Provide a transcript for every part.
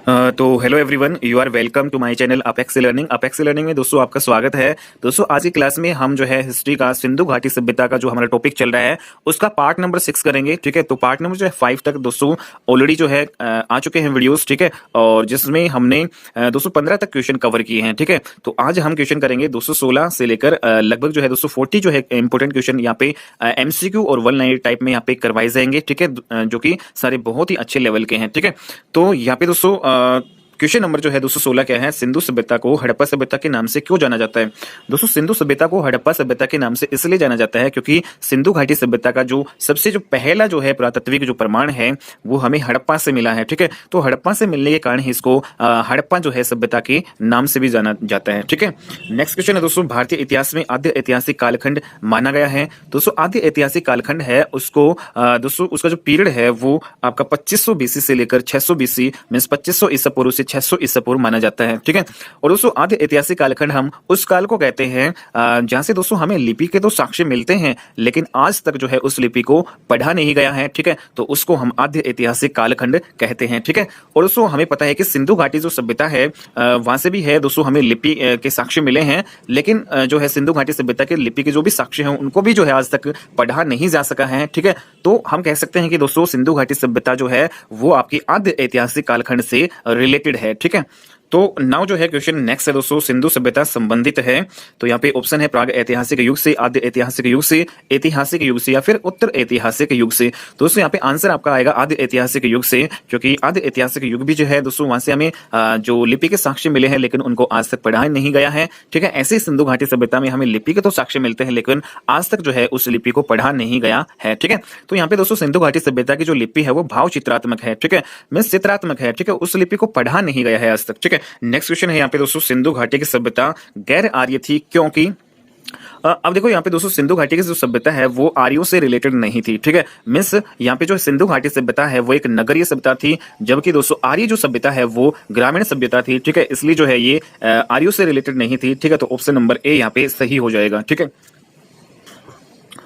तो hello everyone, you are welcome to my channel Apex Learning. Apex Learning में दोस्तों आपका स्वागत है। दोस्तों आज की क्लास में हम जो है हिस्ट्री का सिंधु घाटी सभ्यता का जो हमारा टॉपिक चल रहा है उसका पार्ट नंबर 6 करेंगे। ठीक है, तो पार्ट नंबर जो है 5 तक दोस्तों ऑलरेडी जो है आ चुके हैं वीडियोस। ठीक है, और जिसमें हमने 215 तक क्वेश्चन कवर किए हैं। ठीक है, तो आज हम क्वेश्चन करेंगे 216 से लेकर लगभग जो है 240 जो है इंपोर्टेंट क्वेश्चन यहाँ पे एमसीक्यू और 190 टाइप में यहाँ पे करवाए जाएंगे। ठीक है, जो कि सारे बहुत ही अच्छे लेवल के हैं। ठीक है, तो यहाँ पे दोस्तों क्वेश्चन नंबर जो है 216 क्या है, सिंधु सभ्यता को हड़प्पा सभ्यता के नाम से क्यों जाना जाता है। दोस्तों सिंधु सभ्यता को हड़प्पा सभ्यता के नाम से इसलिए जाना जाता है क्योंकि सिंधु घाटी सभ्यता का जो सबसे जो पहला जो है पुरातात्विक जो प्रमाण है वो हमें हड़प्पा से मिला है। ठीक है, तो हड़प्पा से मिलने के कारण ही इसको हड़प्पा जो है सभ्यता के नाम से भी जाना जाता है। ठीक है, नेक्स्ट क्वेश्चन है दोस्तों, भारतीय इतिहास में आद्य ऐतिहासिक कालखंड माना गया है। दोस्तों आद्य ऐतिहासिक कालखंड है उसको दोस्तों उसका जो पीरियड है वो आपका 2500 बीसी से लेकर 600 बीसी मींस 2500 ईसा पूर्व से 600 ईसा पूर्व माना जाता है। ठीक है, और दोस्तों आद्य ऐतिहासिक कालखंड हम उस काल को कहते हैं जहां से दोस्तों हमें लिपि के तो साक्ष्य मिलते हैं लेकिन आज तक जो है उस लिपि को पढ़ा नहीं गया है। ठीक है, तो उसको हम आद्य ऐतिहासिक कालखंड कहते हैं। ठीक है, और दोस्तों हमें पता है कि सिंधु घाटी जो सभ्यता है वहां से भी है दोस्तों हमें लिपि के साक्ष्य मिले हैं, लेकिन जो है सिंधु घाटी सभ्यता के लिपि के जो भी साक्ष्य हैं उनको भी जो है आज तक पढ़ा नहीं जा सका है। ठीक है, तो हम कह सकते हैं कि दोस्तों सिंधु घाटी सभ्यता जो है वो आपकी आद्य ऐतिहासिक कालखंड से रिलेटेड है। ठीक है, तो नाउ जो है क्वेश्चन नेक्स्ट है दोस्तों, सिंधु सभ्यता संबंधित है। तो यहाँ पे ऑप्शन है प्राग ऐतिहासिक युग से, आद्य ऐतिहासिक युग से, ऐतिहासिक युग से या फिर उत्तर ऐतिहासिक युग से। दोस्तों यहाँ पे आंसर आपका आएगा आद्य ऐतिहासिक युग से, क्योंकि आद्य ऐतिहासिक युग भी जो है दोस्तों वहां से हमें जो लिपि के साक्ष्य मिले हैं लेकिन उनको आज तक पढ़ा नहीं गया है। ठीक है, ऐसे सिंधु घाटी सभ्यता में हमें लिपि के तो साक्ष्य मिलते हैं लेकिन आज तक जो है उस लिपि को पढ़ा नहीं गया है। ठीक है, तो यहाँ पे दोस्तों सिंधु घाटी सभ्यता की जो लिपि है वो भाव चित्रात्मक है। ठीक है, मींस चित्रात्मक है। ठीक है, उस लिपि को पढ़ा नहीं गया है आज तक। ठीक है, नेक्स्ट क्वेश्चन है यहाँ पे दोस्तों, सिंधु घाटी की सभ्यता गैर आर्य थी क्योंकि अब देखो यहाँ पे दोस्तों सिंधु घाटी की जो सभ्यता है वो आर्यों से रिलेटेड नहीं थी। ठीक है, मींस यहाँ पे जो सिंधु घाटी सभ्यता है वो एक नगरीय सभ्यता थी, जबकि दोस्तों आर्य जो सभ्यता है वो ग्रामीण सभ्यता थी। ठीक है, इसलिए जो है ये आर्यों से रिलेटेड नहीं थी। ठीक है, तो ऑप्शन नंबर ए यहाँ पे सही हो जाएगा। ठीक है,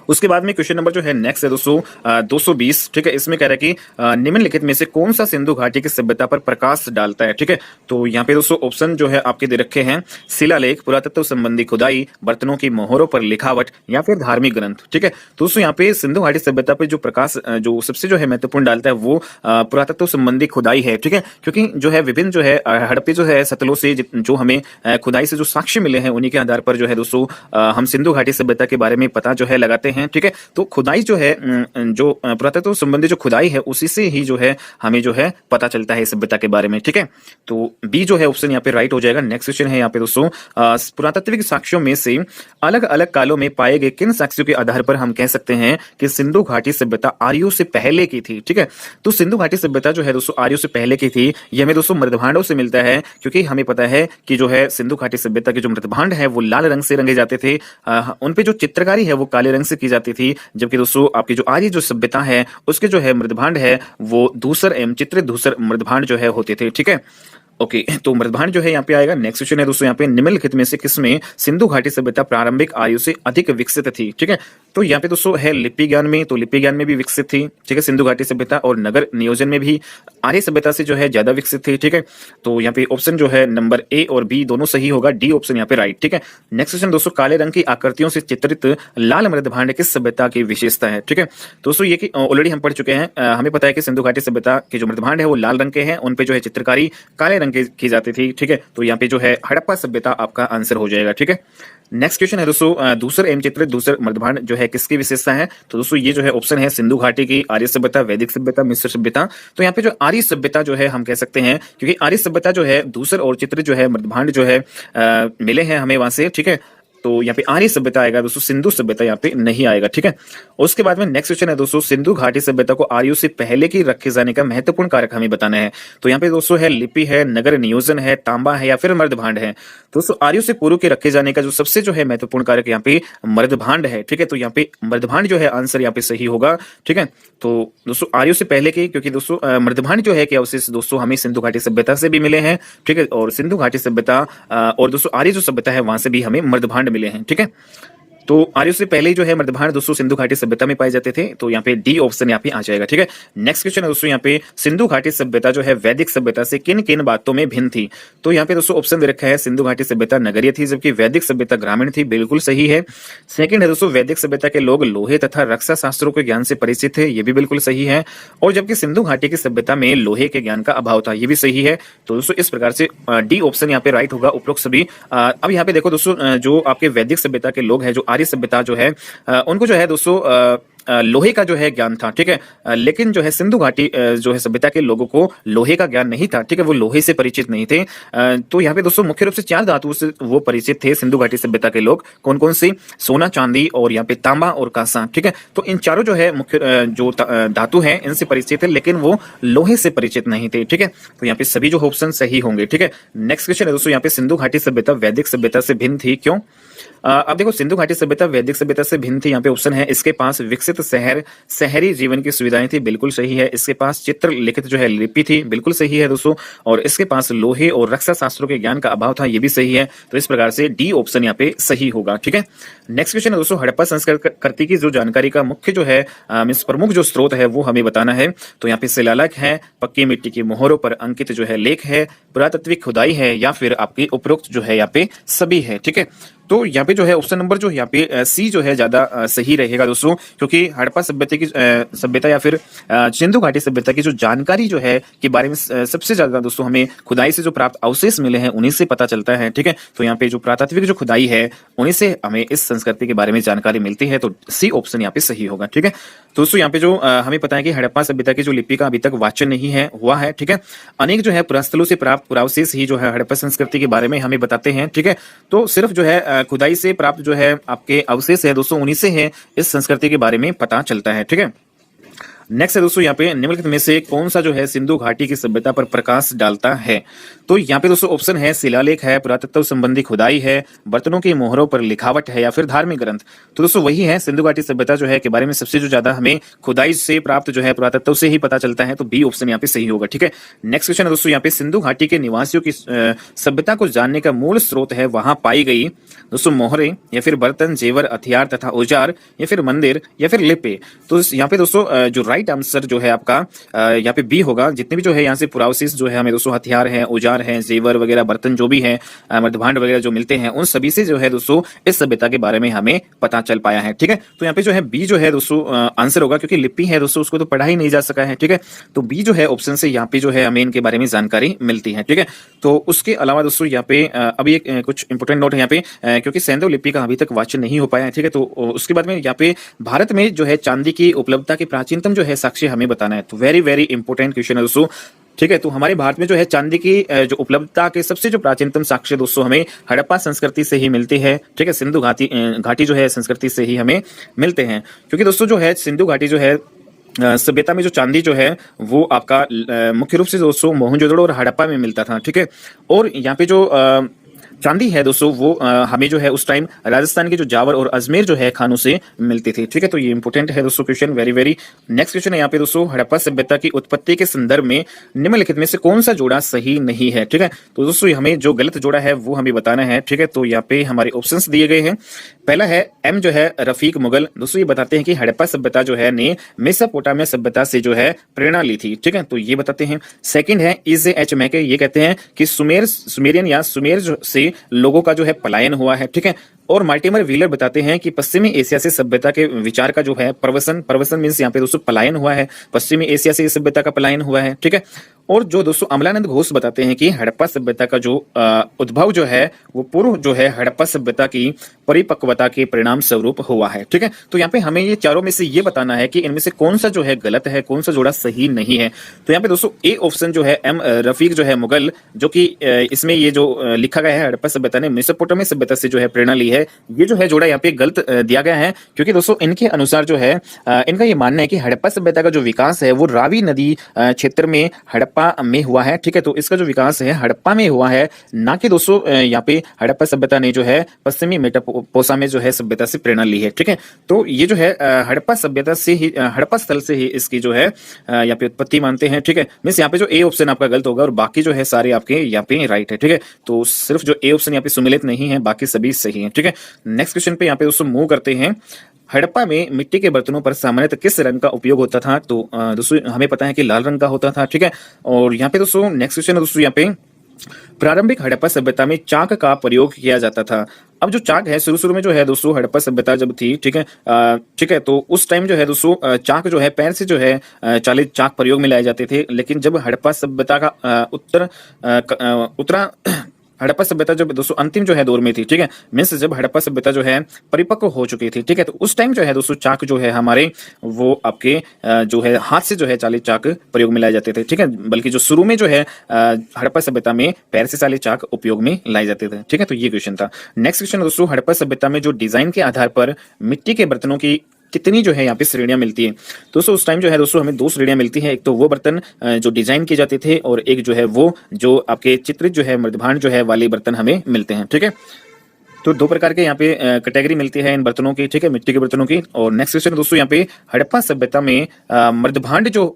उसके बाद में क्वेश्चन नंबर जो है नेक्स्ट है दोस्तों 220। ठीक है, इसमें कह रहा है कि निम्नलिखित में से कौन सा सिंधु घाटी की सभ्यता पर प्रकाश डालता है। ठीक है, तो यहाँ पे दोस्तों ऑप्शन जो है आपके दे रखे हैं, शिलालेख, पुरातत्व संबंधी खुदाई, बर्तनों की मोहरों पर लिखावट या फिर धार्मिक ग्रंथ। ठीक है, तो दोस्तों यहाँ पे सिंधु घाटी सभ्यता पर जो प्रकाश जो सबसे जो है महत्वपूर्ण डालता है वो पुरातत्व संबंधी खुदाई है। ठीक है, क्योंकि जो है विभिन्न जो है हड़प्पे जो है सतलों से जो हमें खुदाई से जो साक्ष्य मिले हैं उन्हीं के आधार पर जो है दोस्तों हम सिंधु घाटी सभ्यता के बारे में पता जो है लगाते हैं। ठीक है, तो खुदाई जो है जो पुरातत्व संबंधी जो खुदाई है उसी से ही जो है हमें जो है पता चलता है सभ्यता के बारे में। ठीक है, तो बी जो है ऑप्शन यहाँ पे राइट हो जाएगा। नेक्स्ट क्वेश्चन है यहाँ पे दोस्तों, पुरातात्विक साक्ष्यों में से अलग अलग कालों में पाए गए किन साक्ष्यों के आधार पर हम कह सकते हैं कि सिंधु घाटी सभ्यता आर्यों से पहले की थी। ठीक है, तो सिंधु घाटी सभ्यता जो है दोस्तों आर्यों से पहले की थी, ये हमें दोस्तों मृदभांडों से मिलता है, क्योंकि हमें पता है कि जो है सिंधु घाटी सभ्यता के जो मृदभांड है वो लाल रंग से रंगे जाते थे, उनपे जो चित्रकारी है वो काले रंग से की जाती थी, जबकि दोस्तों आपकी जो आर्य जो सभ्यता है उसके जो है मृदभांड है वो धूसर एवं चित्रित धूसर मृदभांड जो है होते थे। ठीक है, ओके, तो मृदभांड जो है यहाँ पे आएगा। नेक्स्ट क्वेश्चन है दोस्तों यहाँ पे, निम्नलिखित में से किसमें सिंधु घाटी सभ्यता प्रारंभिक आयु से अधिक विकसित थी। ठीक है, तो यहाँ पे दोस्तों है लिपि ज्ञान में, तो लिपि ज्ञान में भी विकसित थी। ठीक है, सिंधु घाटी सभ्यता, और नगर नियोजन में भी आर्य सभ्यता से जो है ज्यादा विकसित थी। ठीक है, तो यहाँ पे ऑप्शन जो है नंबर ए और बी दोनों सही होगा, डी ऑप्शन यहाँ पे राइट। ठीक है, नेक्स्ट क्वेश्चन दोस्तों, काले रंग की आकृतियों से चित्रित लाल मृदभांड किस सभ्यता की विशेषता है। ठीक है, दोस्तों ये ऑलरेडी हम पढ़ चुके हैं, हमें पता है कि सिंधु घाटी सभ्यता के जो मृदभांड है वो लाल रंग के हैं, उनपे जो है चित्रकारी काले रंग की जाती थी। ठीक है, तो यहाँ पे जो है हड़प्पा सभ्यता आपका आंसर हो जाएगा। ठीक है, नेक्स्ट क्वेश्चन है दोस्तों, दूसर एवं चित्रित दूसर मृदभांड जो है किसकी विशेषता है। तो दोस्तों ये जो है ऑप्शन है सिंधु घाटी की, आर्य सभ्यता, वैदिक सभ्यता, मिस्र सभ्यता। तो यहाँ पे जो आर्य सभ्यता जो है हम कह सकते हैं, क्योंकि आर्य सभ्यता जो है दूसर और चित्रित जो है मृदभांड जो है मिले हैं हमें वहां से। ठीक है, तो यहाँ पे आर्य सभ्यता आएगा दोस्तों, सिंधु सभ्यता यहाँ पे नहीं आएगा। ठीक है, उसके बाद में नेक्स्ट क्वेश्चन है दोस्तों, सिंधु घाटी सभ्यता को आर्यों से पहले की रखे जाने का महत्वपूर्ण कारक हमें बताना है। तो यहाँ पे दोस्तों है लिपि है, नगर नियोजन है, तांबा है या फिर मृदभांड है। दोस्तों आर्यों से पूर्व के रखे जाने का जो सबसे जो है महत्वपूर्ण कारक यहाँ पे मृदभांड है। ठीक है, तो यहाँ पे मृदभांड जो है आंसर यहाँ पे सही होगा। ठीक है, तो दोस्तों आर्यों से पहले की, क्योंकि दोस्तों मृदभांड जो है कि अवशेष दोस्तों हमें सिंधु घाटी सभ्यता से भी मिले हैं। ठीक है, और सिंधु घाटी सभ्यता और दोस्तों आर्य जो सभ्यता है वहां से भी हमें मृदभांड मिले हैं। ठीक है, तो आर्यों से पहले ही जो है मर्दभांड दोस्तों सिंधु घाटी सभ्यता में पाए जाते थे, तो यहाँ पे डी ऑप्शन यहाँ पे आ जाएगा। ठीक है, नेक्स्ट क्वेश्चन है दोस्तों यहाँ पे सिंधु घाटी सभ्यता जो है वैदिक सभ्यता से किन किन बातों में भिन्न थी। तो यहाँ पे दोस्तों ऑप्शन दे रखा है सिंधु घाटी सभ्यता नगरीय थी जबकि वैदिक सभ्यता ग्रामीण थी, बिल्कुल सही है। सेकंड है दोस्तों वैदिक सभ्यता के लोग लोहे तथा रक्षा शास्त्रों के ज्ञान से परिचित थे, ये भी बिल्कुल सही है। और जबकि सिंधु घाटी की सभ्यता में लोहे के ज्ञान का अभाव था, ये भी सही है। तो दोस्तों इस प्रकार से डी ऑप्शन यहाँ पे राइट होगा उपरोक्त सभी। अब यहाँ पे देखो दोस्तों जो आपके वैदिक सभ्यता के लोग हैं, जो आर्य सभ्यता जो है उनको जो है दोस्तों लोहे का जो है ज्ञान था। ठीक है, लेकिन जो है सिंधु घाटी जो है सभ्यता के लोगों को लोहे का ज्ञान नहीं था। ठीक है, वो लोहे से परिचित नहीं थे। तो यहाँ पे दोस्तों मुख्य रूप से 4 धातुओं से वो परिचित थे सिंधु घाटी सभ्यता के लोग। कौन कौन सी? सोना, चांदी और यहाँ पे तांबा और कांसा। ठीक है, तो इन चारों जो है मुख्य जो धातु है इनसे परिचित थे, लेकिन वो लोहे से परिचित नहीं थे। ठीक है, तो यहाँ पे सभी जो ऑप्शन सही होंगे। ठीक है, नेक्स्ट क्वेश्चन है दोस्तों यहाँ पे सिंधु घाटी सभ्यता वैदिक सभ्यता से भिन्न थी, क्यों? अब देखो सिंधु घाटी सभ्यता वैदिक सभ्यता से भिन्न थी, यहाँ पे ऑप्शन है इसके पास विकसित शहरी जीवन की सुविधाएं थी, बिल्कुल सही है। इसके पास चित्र लिखित जो है लिपि थी, बिल्कुल सही है दोस्तों। और इसके पास लोहे और रक्षा शास्त्रों के ज्ञान का अभाव था, ये भी सही है। तो इस प्रकार से डी ऑप्शन यहाँ पे सही होगा। ठीक है, नेक्स्ट क्वेश्चन है दोस्तों हड़प्पा संस्कृति की जो जानकारी का मुख्य जो है मीन्स प्रमुख जो स्रोत है वो हमें बताना है। तो यहाँ पे शिलालेख है, पक्की मिट्टी की मोहरों पर अंकित जो है लेख है, पुरातत्विक खुदाई है, या फिर आपकी उपरोक्त जो है यहाँ पे सभी है। ठीक है, तो यहाँ पे जो है ऑप्शन नंबर जो यहाँ पे सी जो है ज्यादा सही रहेगा दोस्तों, क्योंकि हड़प्पा सभ्यता या फिर सिंधु घाटी सभ्यता की जो जानकारी जो है के बारे में सबसे ज्यादा दोस्तों हमें खुदाई से जो प्राप्त अवशेष मिले हैं उन्हीं से पता चलता है। ठीक है, तो यहाँ पे जो पुरातात्विक जो खुदाई है उन्हीं से हमें इस संस्कृति के बारे में जानकारी मिलती है, तो सी ऑप्शन यहाँ पे सही होगा। ठीक है, तो दोस्तों यहाँ पे जो हमें पता है कि हड़प्पा सभ्यता की जो लिपि का अभी तक वाचन नहीं है हुआ है। ठीक है, अनेक जो है पुरास्थलों से प्राप्त पुरावशेष ही जो है हड़प्पा संस्कृति के बारे में हमें बताते हैं। ठीक है, तो सिर्फ जो है खुदाई से प्राप्त जो है आपके अवशेष है दोस्तों उन्हीं से है इस संस्कृति के बारे में पता चलता है। ठीक है, नेक्स्ट है दोस्तों यहाँ पे निम्नलिखित में से कौन सा जो है सिंधु घाटी की सभ्यता पर प्रकाश डालता है। तो यहाँ पे दोस्तों ऑप्शन है शिलालेख है, पुरातत्व संबंधी खुदाई है, बर्तनों की मोहरों पर लिखावट है, या फिर धार्मिक ग्रंथ। तो दोस्तों वही है सिंधु घाटी सभ्यता जो है के बारे में सबसे जो ज्यादा हमें खुदाई से प्राप्त जो है पुरातत्व से ही पता चलता है, तो बी ऑप्शन यहाँ पे सही होगा। ठीक है, नेक्स्ट क्वेश्चन है दोस्तों यहाँ पे सिंधु घाटी के निवासियों की सभ्यता को जानने का मूल स्रोत है वहां पाई गई दोस्तों मोहरे, या फिर बर्तन, जेवर, हथियार तथा औजार, या फिर मंदिर, या फिर लिपि। तो यहाँ पे दोस्तों जो राइट आंसर जो है आपका यहाँ पे बी होगा। जितने भी जो है यहाँ से पुरावशेष जो है हमें दोस्तों हथियार है, औजार है, जेवर वगैरह, बर्तन जो भी है, मर्दभांड वगैरह जो मिलते हैं, उन सभी से जो है दोस्तों इस सभ्यता के बारे में हमें पता चल पाया है। ठीक है, तो यहाँ पे जो है बी जो है दोस्तों आंसर होगा, क्योंकि लिपि है दोस्तों उसको तो पढ़ा ही नहीं जा सका है। ठीक है, तो बी जो है ऑप्शन से यहाँ पे जो है हमें इनके बारे में जानकारी मिलती है। ठीक है, तो उसके अलावा दोस्तों यहाँ पे अभी एक कुछ इंपोर्टेंट नोट है यहाँ पे, क्योंकि सैंधव लिपि का अभी तक वाचन नहीं हो पाया है। ठीक है, तो उसके बाद में यहाँ पे भारत में जो है चांदी की उपलब्धता के प्राचीनतम जो है साक्ष्य हमें बताना है। तो वेरी वेरी इंपॉर्टेंट क्वेश्चन है दोस्तों। ठीक है, तो हमारे भारत में जो है चांदी की जो उपलब्धता के सबसे जो प्राचीनतम साक्ष्य दोस्तों हमें हड़प्पा संस्कृति से ही मिलते हैं। ठीक है, सिंधु घाटी जो है संस्कृति से ही हमें मिलते हैं, क्योंकि दोस्तों जो है सिंधु घाटी जो है सभ्यता में जो चांदी जो है वो आपका मुख्य रूप से दोस्तों मोहनजोदड़ो और हड़प्पा में मिलता था। ठीक है, और यहाँ पे जो चांदी है दोस्तों वो हमें जो है उस टाइम राजस्थान के जो जावर और अजमेर जो है खानों से मिलती थी। ठीक है, तो ये इंपोर्टेंट है दोस्तों question, very very. Next question है यहाँ पे दोस्तों हड़प्पा सभ्यता की उत्पत्ति के संदर्भ में निम्नलिखित में से कौन सा जोड़ा सही नहीं है। ठीक है, तो दोस्तों हमें जो गलत जोड़ा है वो हमें बताना है। ठीक है, तो यहाँ पे हमारे ऑप्शंस दिए गए हैं। पहला है एम जो है रफीक मुगल, दोस्तों ये बताते हैं कि हड़प्पा सभ्यता जो है ने मेसोपोटामिया सभ्यता से जो है प्रेरणा ली थी। ठीक है, तो ये बताते हैं। सेकंड है इजे एच मैके, ये कहते हैं कि सुमेरियन या सुमेर से लोगों का जो है पलायन हुआ है। ठीक है, और मार्टिमर व्हीलर बताते हैं कि पश्चिमी एशिया से सभ्यता के विचार का जो है प्रवसन मींस यहाँ पे दोस्तों पलायन हुआ है, पश्चिमी एशिया से सभ्यता का पलायन हुआ है। ठीक है, और जो दोस्तों अमलानंद घोष बताते हैं कि हड़प्पा सभ्यता का जो उद्भव जो है वो पूर्व जो है हड़प्पा सभ्यता की परिपक्वता के परिणाम स्वरूप हुआ है। ठीक है, तो यहाँ पे हमें ये चारों में से ये बताना है कि इनमें से कौन सा जो है गलत है, कौन सा जोड़ा सही नहीं है। तो यहाँ पे दोस्तों ए ऑप्शन जो है एम रफीक जो है मुगल, जो कि इसमें ये जो लिखा गया है हड़प्पा सभ्यता ने मेसोपोटामिया सभ्यता से जो है प्रेरणा ली है, ये जो है जोड़ा यहाँ पे गलत दिया गया है। क्योंकि दोस्तों इनके अनुसार जो है इनका ये मानना है कि हड़प्पा सभ्यता का जो विकास है वो रावी नदी क्षेत्र में हड़प्पा में हुआ है। ठीक है, तो इसका जो विकास है हड़प्पा में हुआ है, ना कि दोस्तों यहाँ पे हड़प्पा सभ्यता ने जो है पश्चिमी मेटापोटामिया जो है सभ्यता से प्रेरणा ली है। ठीक है, तो ये जो है हड़प्पा सभ्यता से ही हड़प्पा स्थल से ही इसकी जो है यहाँ पे उत्पत्ति मानते हैं। ठीक है, मींस यहाँ पे जो ए ऑप्शन आपका गलत होगा और बाकी जो है सारे आपके यहाँ पे राइट है। ठीक है, तो सिर्फ जो ए ऑप्शन यहाँ पे सुमेलित नहीं है, बाकी सभी सही है। ठीक है। ठीक है। नेक्स्ट क्वेश्चन पे यहाँ पे दोस्तों मूव करते हैं। हड़प्पा में मिट्टी के बर्तनों पर सामान्यतः किस रंग का उपयोग होता था? तो दोस्तों हमें पता है कि लाल रंग का होता था, ठीक है। और यहाँ पे दोस्तों नेक्स्ट क्वेश्चन है दोस्तों यहाँ पे, प्रारंभिक हड़प्पा सभ्यता में चाक का प्रयोग किया जाता था। अब जो चाक है शुरू शुरू में जो है दोस्तों हड़प्पा सभ्यता जब थी, ठीक है, ठीक है, तो उस टाइम जो है दोस्तों चाक जो है पैर से जो है चालित चाक प्रयोग में लाए जाते थे। लेकिन जब हड़प्पा सभ्यता का उत्तरा हड़प्पा सभ्यता जब दोस्तों अंतिम जो है दौर में थी, ठीक है, मीन्स जब हड़प्पा सभ्यता जो है परिपक्व हो चुकी थी, ठीक है, तो उस टाइम जो है दोस्तों चाक जो है हमारे वो आपके जो है हाथ से जो है चालित चाक प्रयोग में लाए जाते थे, ठीक है। बल्कि जो शुरू में जो है हड़प्पा सभ्यता में पैर से चालित चाक उपयोग में लाए जाते थे, ठीक है। तो ये क्वेश्चन था। नेक्स्ट क्वेश्चन दोस्तों, हड़प्पा सभ्यता में जो डिजाइन के आधार पर मिट्टी के बर्तनों की कितनी जो है यहाँ पे श्रेणियां मिलती है? दोस्तों उस टाइम जो है दोस्तों हमें दो श्रेणियां मिलती हैं। एक तो वो बर्तन जो डिजाइन किए जाते थे और एक जो है वो जो आपके चित्रित जो है मृदभांड जो है वाले बर्तन हमें मिलते हैं, ठीक है। तो दो प्रकार के यहाँ पे कैटेगरी मिलती है इन बर्तनों की, ठीक है, मिट्टी के बर्तनों की। और नेक्स्ट क्वेश्चन दोस्तों यहाँ पे, हड़प्पा सभ्यता में मृदभांड जो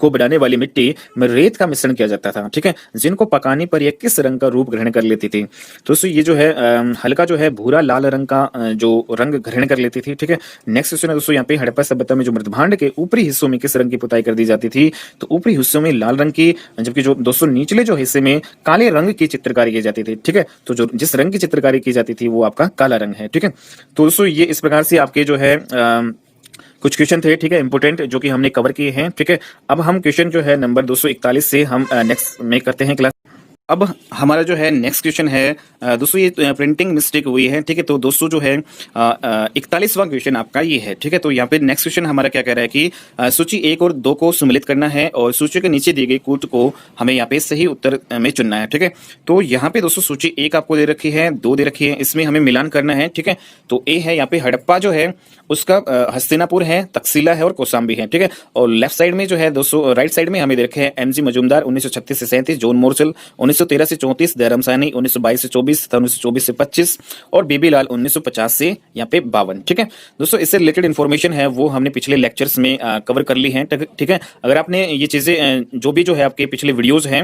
को बनाने वाली मिट्टी में रेत का मिश्रण किया जाता था, ठीक है, जिनको पकाने पर यह किस रंग का रूप ग्रहण कर लेती थी? दोस्तों ये जो है हल्का जो है भूरा लाल रंग का जो रंग ग्रहण कर लेती थी, ठीक है। नेक्स्ट क्वेश्चन है दोस्तों यहाँ पे, हड़प्पा सभ्यता में जो मृदभांड के ऊपरी हिस्सों में किस रंग की पुताई कर दी जाती थी? तो ऊपरी हिस्सों में लाल रंग की, जबकि जो दोस्तों निचले जो हिस्से में काले रंग की चित्रकारी की जाती थी, ठीक है। तो जो जिस रंग की चित्रकारी की जाती थी वो आपका काला रंग है, ठीक है। तो दोस्तों ये इस प्रकार से आपके जो है कुछ क्वेश्चन थे, ठीक है, इंपोर्टेंट, जो कि हमने कवर किए हैं, ठीक है। अब हम क्वेश्चन जो है नंबर 241 से हम नेक्स्ट में करते हैं क्लास। अब हमारा जो है नेक्स्ट क्वेश्चन है दोस्तों, ये प्रिंटिंग मिस्टेक हुई है, ठीक है। तो दोस्तों जो है 41वां क्वेश्चन आपका ये है, ठीक है। तो यहाँ पे नेक्स्ट क्वेश्चन हमारा क्या कह रहा है कि सूची 1 और 2 को सम्मिलित करना है और सूची के नीचे दी गई कूट को हमें यहाँ पे सही उत्तर में चुनना है, ठीक है। तो यहाँ पे दोस्तों सूची 1 आपको दे रखी है, 2 दे रखी है, इसमें हमें मिलान करना है, ठीक है। तो ए है यहाँ पे हड़प्पा जो है उसका हस्तिनापुर है, तक्षशिला है और कौशाम्बी है, ठीक है। और लेफ्ट साइड में जो है दोस्तों राइट साइड में हमें देखे हैं एमजी मजूमदार 1936 से 37, जॉन मोर्चल 1913 से 34, दयाराम साहनी 1922 से 24 तथा 1924 से 25 और बीबी लाल 1950 से यहाँ पे 52, ठीक है। दोस्तों इससे रिलेटेड इन्फॉर्मेशन है वो हमने पिछले लेक्चर्स में कवर कर ली है, ठीक है। अगर आपने ये चीजें जो भी जो है आपके पिछले वीडियोज हैं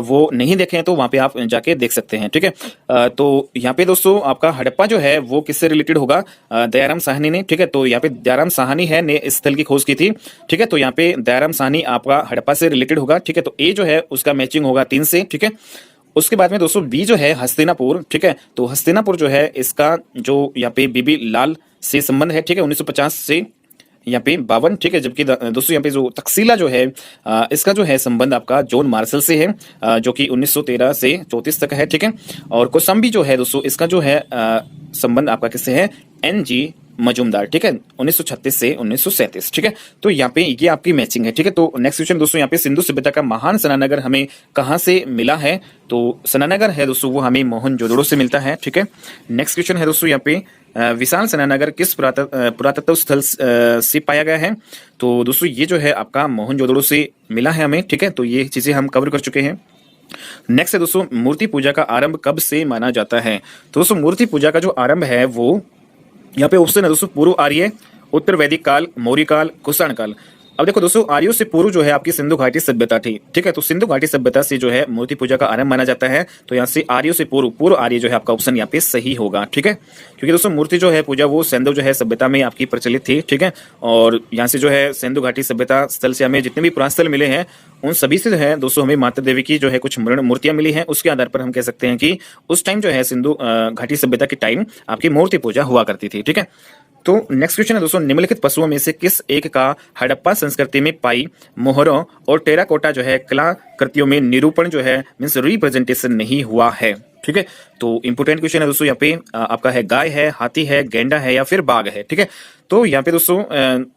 वो नहीं देखे हैं तो वहां पे आप जाके देख सकते हैं, ठीक है। तो यहाँ पे दोस्तों आपका हड़प्पा जो है वो किससे रिलेटेड होगा? दयाराम साहनी ने, ठीक है। तो यहाँ पे दयाराम साहनी है ने इस स्थल की खोज की थी, ठीक है। तो यहाँ पे दयाराम साहनी आपका हड़प्पा से रिलेटेड होगा, ठीक है। तो ए जो है उसका मैचिंग होगा 3 से, ठीक है। उसके बाद में दोस्तों बी जो है हस्तिनापुर, ठीक है। तो हस्तिनापुर जो है इसका जो यहाँ पे बीबी लाल से संबंध है, ठीक है, 1950 से यहाँ पे 52, ठीक है। जबकि दोस्तों यहाँ पे जो तक्षशिला जो है इसका जो है संबंध आपका जॉन मार्शल से है जो कि 1913 से 34 तक है, ठीक है। और कौशाम्बी जो है दोस्तों इसका जो है संबंध आपका किससे है? एनजी मजूमदार, ठीक है, 1936 से 1937, ठीक है। तो यहाँ पे ये आपकी मैचिंग है, ठीक है। तो नेक्स्ट क्वेश्चन दोस्तों यहाँ पे सिंधु सभ्यता का महान स्नानगर हमें कहाँ से मिला है? तो स्नानगर है दोस्तों वो हमें मोहनजोदड़ो से मिलता है, ठीक है। नेक्स्ट क्वेश्चन है दोस्तों यहाँ पे विशाल स्नानगर किस पुरातत्व स्थल से पाया गया है? तो दोस्तों ये जो है आपका मोहनजोदड़ो से मिला है हमें, ठीक है। तो ये चीजें हम कवर कर चुके हैं। नेक्स्ट है दोस्तों मूर्ति पूजा का आरंभ कब से माना जाता है? तो दोस्तों मूर्ति पूजा का जो आरंभ है वो यहाँ पे ऑप्शन है दोस्तों पूर्व आर्य, उत्तर वैदिक काल, मौर्य काल, कुषाण काल। अब देखो दोस्तों आर्यों से पूर्व जो है आपकी सिंधु घाटी सभ्यता थी, ठीक है। तो सिंधु घाटी सभ्यता से जो है मूर्ति पूजा का आरंभ माना जाता है। तो यहाँ से आर्यों से पूर्व आर्य जो है आपका ऑप्शन यहाँ पे सही होगा, ठीक है। क्योंकि दोस्तों मूर्ति जो है पूजा वो सिंधु जो है सभ्यता में आपकी प्रचलित थी, ठीक है। और यहाँ से जो है सिंधु घाटी सभ्यता स्थल से हमें जितने भी पुराण स्थल मिले हैं उन सभी से जो है दोस्तों हमें माता देवी की जो है कुछ मूर्तियां मिली हैं। उसके आधार पर हम कह सकते हैं कि उस टाइम जो है सिंधु घाटी सभ्यता के टाइम आपकी मूर्ति पूजा हुआ करती थी, ठीक है। तो नेक्स्ट क्वेश्चन है दोस्तों निम्नलिखित पशुओं में से किस एक का हड़प्पा संस्कृति में पाई मोहरों और टेराकोटा जो है कलाकृतियों में निरूपण जो है मींस रिप्रेजेंटेशन नहीं हुआ है, ठीक है। तो इंपोर्टेंट क्वेश्चन है दोस्तों यहाँ पे आपका है गाय है, हाथी है, गेंडा है या फिर बाघ है, ठीक है। तो यहाँ पे दोस्तों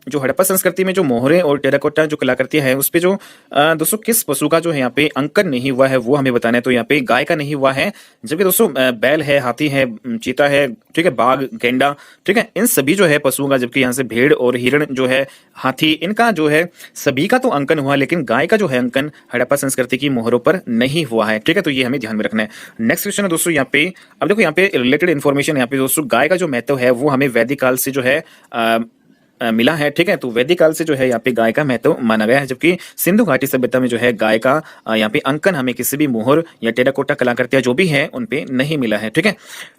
जो हड़प्पा संस्कृति में जो मोहरे और टेराकोटा जो कलाकृतियां हैं उस पे जो दोस्तों किस पशु का जो है यहाँ पे अंकन नहीं हुआ है वो हमें बताना है। तो यहाँ पे गाय का नहीं हुआ है, जबकि दोस्तों बैल है, हाथी है, चीता है, ठीक है, बाघ, गेंडा, ठीक है, इन सभी जो है पशुओं का, जबकि यहाँ से भेड़ और हिरण जो है, हाथी, इनका जो है सभी का तो अंकन हुआ, लेकिन गाय का जो है अंकन हड़प्पा संस्कृति की मोहरों पर नहीं हुआ है, ठीक है। तो ये हमें ध्यान में रखना है। नेक्स्ट क्वेश्चन है दोस्तों यहाँ पे, अब देखो यहाँ पे रिलेटेड इन्फॉर्मेशन यहाँ पे दोस्तों गाय का जो महत्व है वो हमें वैदिक काल से जो है मिला है, ठीक है। तो वैदिक काल से जो है यहाँ पे गाय का महत्व माना गया है, जबकि सिंधु घाटी सभ्यता में जो है गाय का यहाँ पे अंकन हमें किसी भी मोहर या टेराकोटा कलाकृतियां जो भी है उन पे नहीं मिला है, ठीक है।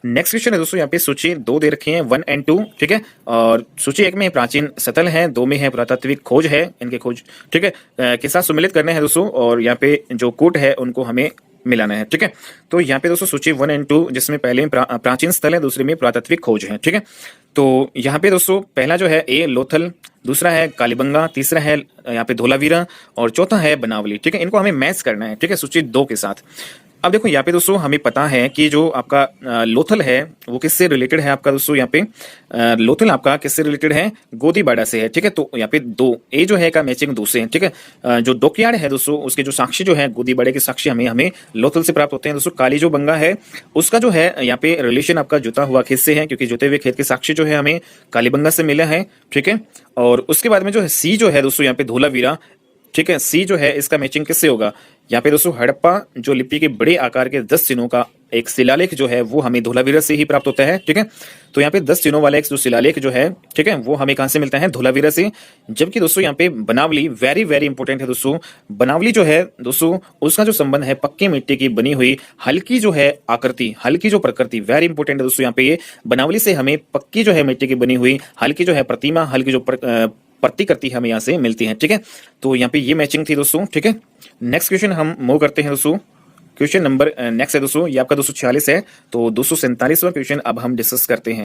नेक्स्ट क्वेश्चन है दोस्तों, यहाँ पे सूची 2 दे रखी है, 1 और 2, ठीक है। और सूची 1 में प्राचीन सतल है, 2 में है पुरातात्विक खोज है, इनके खोज, ठीक है, के साथ सम्मिलित करने हैं दोस्तों, और यहाँ पे जो कूट है उनको हमें मिलाना है, ठीक है। तो यहाँ पे दोस्तों सूची 1 और 2, जिसमें पहले में प्राचीन स्थल है, दूसरे में पुरातात्विक खोज है, ठीक है। तो यहाँ पे दोस्तों पहला जो है ए लोथल, दूसरा है कालीबंगा, तीसरा है यहाँ पे धोलावीरा, और चौथा है बनावली, ठीक है। इनको हमें मैच करना है, ठीक है, सूची 2 के साथ। अब देखो यहाँ पे दोस्तों हमें पता है कि जो आपका लोथल है वो किससे रिलेटेड है आपका दोस्तों, यहाँ पे लोथल आपका किससे रिलेटेड है, गोदीबाड़ा से है, ठीक है। तो यहाँ पे 2 ए जो है का मैचिंग 2 से है, ठीक है। जो डोकयार्ड है दोस्तों, उसके जो साक्ष्य जो है गोदीबाड़े के साक्ष्य हमें लोथल से प्राप्त होते हैं दोस्तों। काली जो बंगा है उसका जो है यहाँ पे रिलेशन आपका जुता हुआ खेत से है, क्योंकि जुते हुए खेत के साक्ष्य जो है हमें कालीबंगा से मिला है, ठीक है। और उसके बाद में जो है सी जो है दोस्तों यहाँ पे धोलावीरा, ठीक है, सी जो है इसका मैचिंग किससे होगा, यहाँ पे दोस्तों हड़प्पा जो लिपि के बड़े आकार के 10 चिन्हों का एक शिलालेख जो है वो हमें धोलावीरा से ही प्राप्त होता है, ठीक है। तो यहाँ पे 10 चिन्हों वाला एक जो शिलालेख जो है, ठीक है, वो हमें कहां से मिलता है, धोलावीरा से। जबकि दोस्तों यहाँ पे बनावली वेरी वेरी इंपॉर्टेंट है दोस्तों। बनावली जो है दोस्तों उसका जो संबंध है पक्की मिट्टी की बनी हुई हल्की जो है आकृति, हल्की जो प्रकृति, वेरी इंपॉर्टेंट है दोस्तों। यहाँ पे ये बनावली से हमें पक्की जो है मिट्टी की बनी हुई हल्की जो है प्रतिमा, हल्की जो प्रतिकृति हमें यहाँ से मिलती है, ठीक है। तो यहाँ पे ये मैचिंग थी दोस्तों, ठीक है। नेक्स्ट क्वेश्चन हम मूव करते हैं दोस्तों। क्वेश्चन नंबर नेक्स्ट है दोस्तों, ये आपका 246 है। तो 247वां क्वेश्चन अब हम डिस्कस करते हैं।